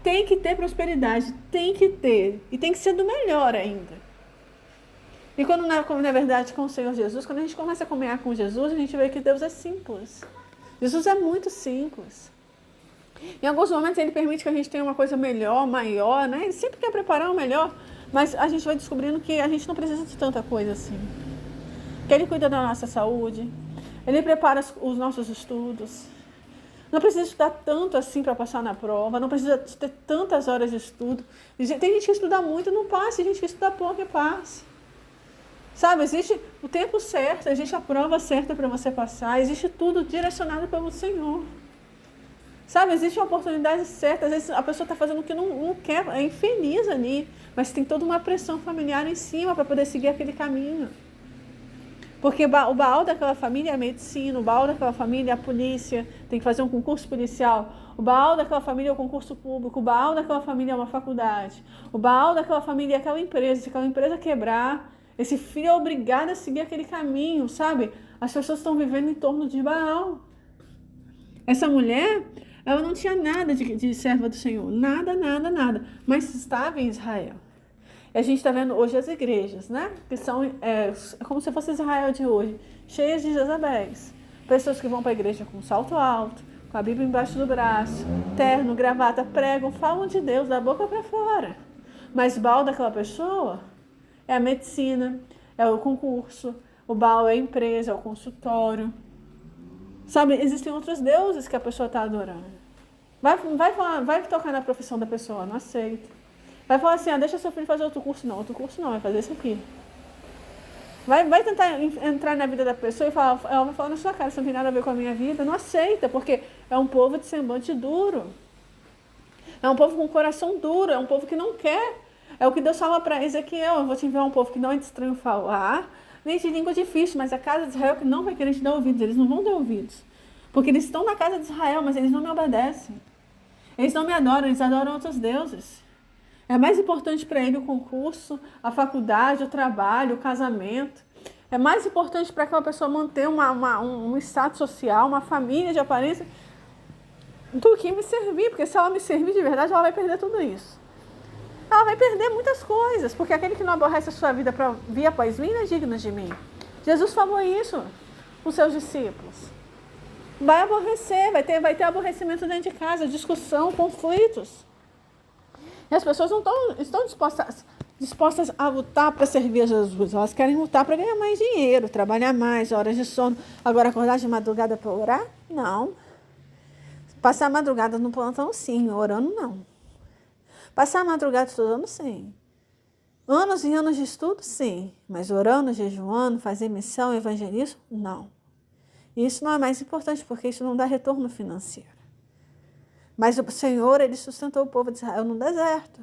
Tem que ter prosperidade, tem que ter. E tem que ser do melhor ainda. E quando na verdade com o Senhor Jesus, quando a gente começa a caminhar com Jesus, a gente vê que Deus é simples. Jesus é muito simples. Em alguns momentos ele permite que a gente tenha uma coisa melhor, maior, né? Ele sempre quer preparar o melhor, mas a gente vai descobrindo que a gente não precisa de tanta coisa assim. Que ele cuida da nossa saúde, ele prepara os nossos estudos. Não precisa estudar tanto assim para passar na prova, não precisa ter tantas horas de estudo. Tem gente que estuda muito e não passa, tem gente que estuda pouco e passa. Sabe, existe o tempo certo, existe a prova certa para você passar, existe tudo direcionado pelo Senhor. Sabe, existe uma oportunidade certa, às vezes a pessoa está fazendo o que não quer, é infeliz ali, mas tem toda uma pressão familiar em cima para poder seguir aquele caminho. Porque o Baal daquela família é a medicina, o Baal daquela família é a polícia, tem que fazer um concurso policial. O Baal daquela família é o concurso público, o Baal daquela família é uma faculdade. O Baal daquela família é aquela empresa, se aquela empresa quebrar, esse filho é obrigado a seguir aquele caminho, sabe? As pessoas estão vivendo em torno de Baal. Essa mulher, ela não tinha nada de serva do Senhor, nada. Mas estava em Israel. E a gente está vendo hoje as igrejas, né? Que são como se fosse Israel de hoje, cheias de Jezabéis. Pessoas que vão para a igreja com salto alto, com a Bíblia embaixo do braço, terno, gravata, pregam, falam de Deus da boca para fora. Mas Baal daquela pessoa é a medicina, é o concurso, o Baal é a empresa, é o consultório. Sabe, existem outros deuses que a pessoa está adorando. Vai tocar na profissão da pessoa, não aceita. Vai falar assim, deixa seu filho fazer outro curso não, vai fazer esse aqui. Vai tentar entrar na vida da pessoa e falar, ela vai falar na sua cara, isso não tem nada a ver com a minha vida, não aceita, porque é um povo de semblante duro. É um povo com coração duro, é um povo que não quer. É o que Deus fala para Ezequiel, eu vou te enviar um povo que não é de estranho falar, nem de língua difícil, mas a casa de Israel que não vai querer te dar ouvidos, eles não vão dar ouvidos. Porque eles estão na casa de Israel, mas eles não me obedecem. Eles não me adoram, eles adoram outros deuses. É mais importante para ele o concurso, a faculdade, o trabalho, o casamento. É mais importante para aquela pessoa manter um status social, uma família de aparência, do que me servir. Porque se ela me servir de verdade, ela vai perder tudo isso. Ela vai perder muitas coisas, porque aquele que não aborrece a sua vida para vir após mim não é digno de mim. Jesus falou isso com seus discípulos. Vai aborrecer, vai ter aborrecimento dentro de casa, discussão, conflitos. E as pessoas não estão dispostas a lutar para servir a Jesus. Elas querem lutar para ganhar mais dinheiro, trabalhar mais, horas de sono. Agora, acordar de madrugada para orar? Não. Passar a madrugada no plantão, sim. Orando, não. Passar a madrugada estudando, sim. Anos e anos de estudo, sim. Mas orando, jejuando, fazer missão, evangelismo, não. Isso não é mais importante, porque isso não dá retorno financeiro. Mas o Senhor, ele sustentou o povo de Israel no deserto.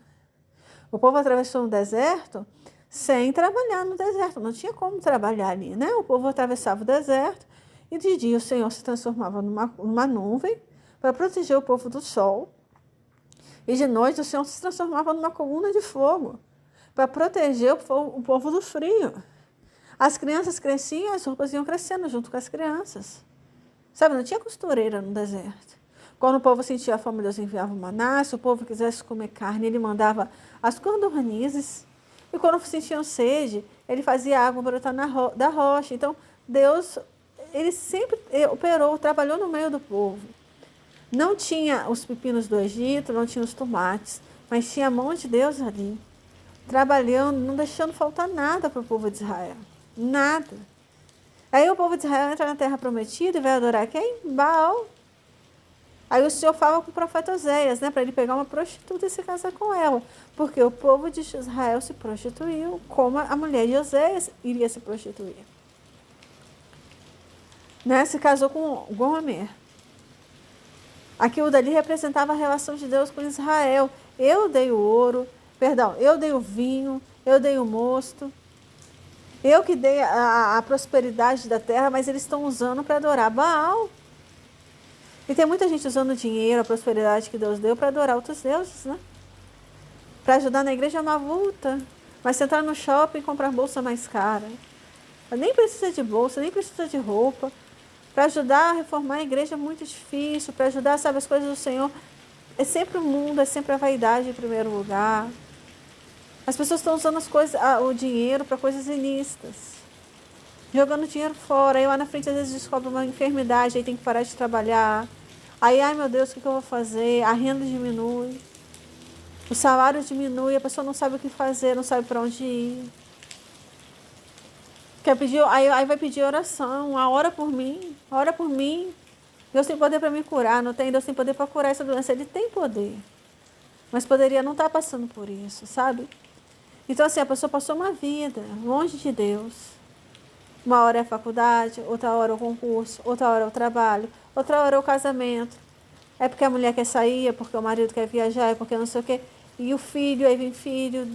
O povo atravessou o deserto sem trabalhar no deserto. Não tinha como trabalhar ali, né? O povo atravessava o deserto e de dia o Senhor se transformava numa nuvem para proteger o povo do sol. E de noite o Senhor se transformava numa coluna de fogo para proteger o povo do frio. As crianças cresciam, as roupas iam crescendo junto com as crianças. Sabe, não tinha costureira no deserto. Quando o povo sentia a fome, Deus enviava o maná. Se o povo quisesse comer carne, ele mandava as codornizes. E quando sentiam sede, ele fazia água brotar da rocha. Então, Deus, ele sempre operou, trabalhou no meio do povo. Não tinha os pepinos do Egito, não tinha os tomates, mas tinha a mão de Deus ali, trabalhando, não deixando faltar nada para o povo de Israel. Nada. Aí o povo de Israel entra na terra prometida e vai adorar quem? Baal. Aí o Senhor fala com o profeta Oséias, né, para ele pegar uma prostituta e se casar com ela. Porque o povo de Israel se prostituiu, como a mulher de Oséias iria se prostituir. Né, se casou com Gomer. Aquilo dali representava a relação de Deus com Israel. Eu dei o ouro, eu dei o vinho, eu dei o mosto. Eu que dei a prosperidade da terra, mas eles estão usando para adorar Baal. E tem muita gente usando o dinheiro, a prosperidade que Deus deu para adorar outros deuses, né? Para ajudar na igreja é uma luta. Mas você entrar no shopping e comprar bolsa mais cara. Nem precisa de bolsa, nem precisa de roupa. Para ajudar a reformar a igreja é muito difícil. Para ajudar, sabe, as coisas do Senhor. É sempre o mundo, é sempre a vaidade em primeiro lugar. As pessoas estão usando o dinheiro para coisas ilícitas. Jogando dinheiro fora. Aí lá na frente às vezes descobre uma enfermidade, aí tem que parar de trabalhar. Aí, ai meu Deus, o que eu vou fazer? A renda diminui. O salário diminui, a pessoa não sabe o que fazer, não sabe para onde ir. Quer pedir, aí vai pedir oração, ora por mim, ora por mim. Deus tem poder para me curar, não tem? Deus tem poder para curar essa doença, Ele tem poder. Mas poderia não estar passando por isso, sabe? Então assim, a pessoa passou uma vida longe de Deus. Uma hora é a faculdade, outra hora é o concurso, outra hora é o trabalho, outra hora é o casamento. É porque a mulher quer sair, é porque o marido quer viajar, é porque não sei o quê. E o filho, aí vem filho,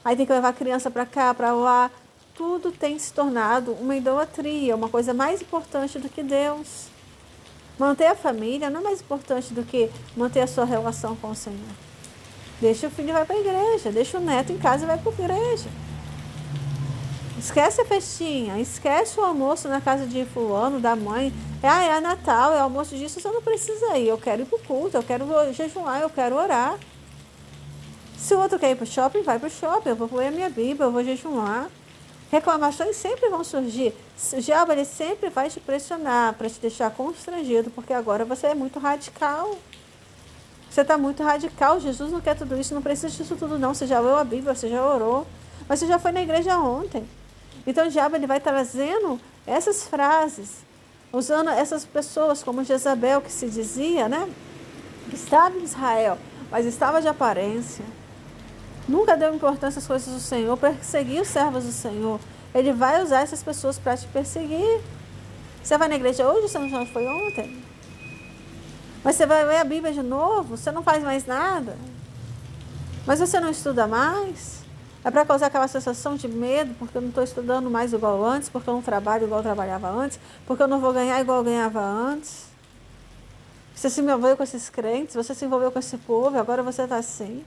aí tem que levar a criança para cá, para lá. Tudo tem se tornado uma idolatria, uma coisa mais importante do que Deus. Manter a família não é mais importante do que manter a sua relação com o Senhor. Deixa o filho e vai para a igreja, deixa o neto em casa e vai para a igreja. Esquece a festinha, esquece o almoço na casa de fulano, da mãe. É Natal, é almoço disso, você não precisa ir. Eu quero ir para o culto, eu quero jejuar, eu quero orar. Se o outro quer ir para o shopping, vai para o shopping. Eu vou ler a minha Bíblia, eu vou jejuar. Reclamações sempre vão surgir. O diabo ele sempre vai te pressionar para te deixar constrangido, porque agora você é muito radical. Você está muito radical. Jesus não quer tudo isso, não precisa disso tudo não. Você já leu a Bíblia, você já orou. Mas você já foi na igreja ontem. Então o diabo ele vai trazendo essas frases, usando essas pessoas como Jezabel, que se dizia, né, que estava em Israel, mas estava de aparência. Nunca deu importância às coisas do Senhor, perseguir os servos do Senhor. Ele vai usar essas pessoas para te perseguir. Você vai na igreja hoje, você não foi ontem? Mas você vai ler a Bíblia de novo, você não faz mais nada. Mas você não estuda mais? É para causar aquela sensação de medo, porque eu não estou estudando mais igual antes, porque eu não trabalho igual eu trabalhava antes, porque eu não vou ganhar igual eu ganhava antes. Você se envolveu com esses crentes, você se envolveu com esse povo, agora você está assim.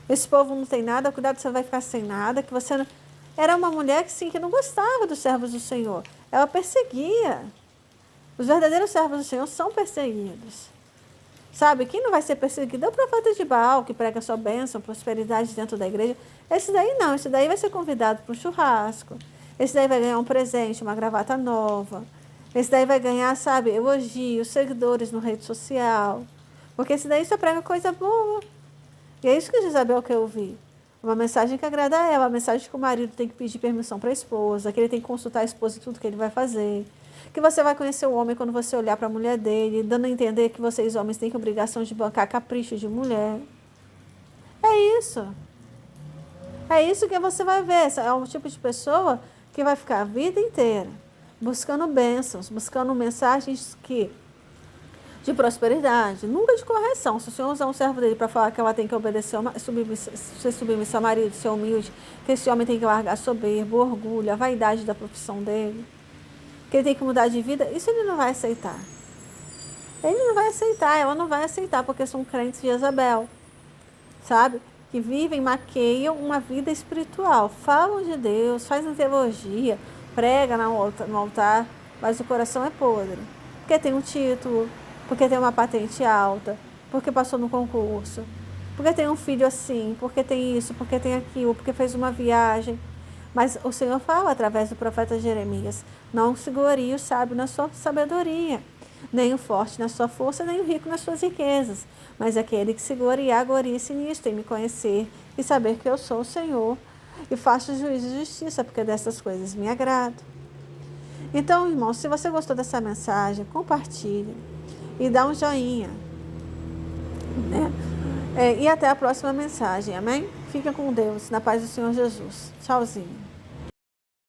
Esse povo não tem nada, cuidado, você vai ficar sem nada, que você não... Era uma mulher que, sim, que não gostava dos servos do Senhor. Ela perseguia. Os verdadeiros servos do Senhor são perseguidos. Sabe, quem não vai ser perseguido é o profeta de Baal, que prega sua bênção, prosperidade dentro da igreja. Esse daí não, esse daí vai ser convidado para um churrasco. Esse daí vai ganhar um presente, uma gravata nova. Esse daí vai ganhar, sabe, elogios, seguidores no rede social. Porque esse daí só prega coisa boa. E é isso que Jezabel quer ouvir. Uma mensagem que agrada a ela, uma mensagem que o marido tem que pedir permissão para a esposa, que ele tem que consultar a esposa em tudo que ele vai fazer. Que você vai conhecer o homem quando você olhar para a mulher dele, dando a entender que vocês homens têm obrigação de bancar capricho de mulher. É isso. É isso que você vai ver. É um tipo de pessoa que vai ficar a vida inteira buscando bênçãos, buscando mensagens de prosperidade, nunca de correção. Se o Senhor usar um servo dele para falar que ela tem que obedecer, ser submissa ao marido, ser humilde, que esse homem tem que largar a soberba, o orgulho, a vaidade da profissão dele, que ele tem que mudar de vida, isso ele não vai aceitar. Ele não vai aceitar, ela não vai aceitar, porque são crentes de Jezabel, sabe? Que vivem, maqueiam uma vida espiritual, falam de Deus, fazem teologia, prega no altar, mas o coração é podre. Porque tem um título, porque tem uma patente alta, porque passou no concurso, porque tem um filho assim, porque tem isso, porque tem aquilo, porque fez uma viagem. Mas o Senhor fala através do profeta Jeremias: não se glorie o sábio na sua sabedoria, nem o forte na sua força, nem o rico nas suas riquezas. Mas aquele que se gloriar, glorie-se nisto, em me conhecer e saber que eu sou o Senhor e faço juízo e justiça, porque dessas coisas me agrado. Então, irmãos, se você gostou dessa mensagem, compartilhe e dá um joinha, né? E até a próxima mensagem, amém? Fica com Deus, na paz do Senhor Jesus. Tchauzinho.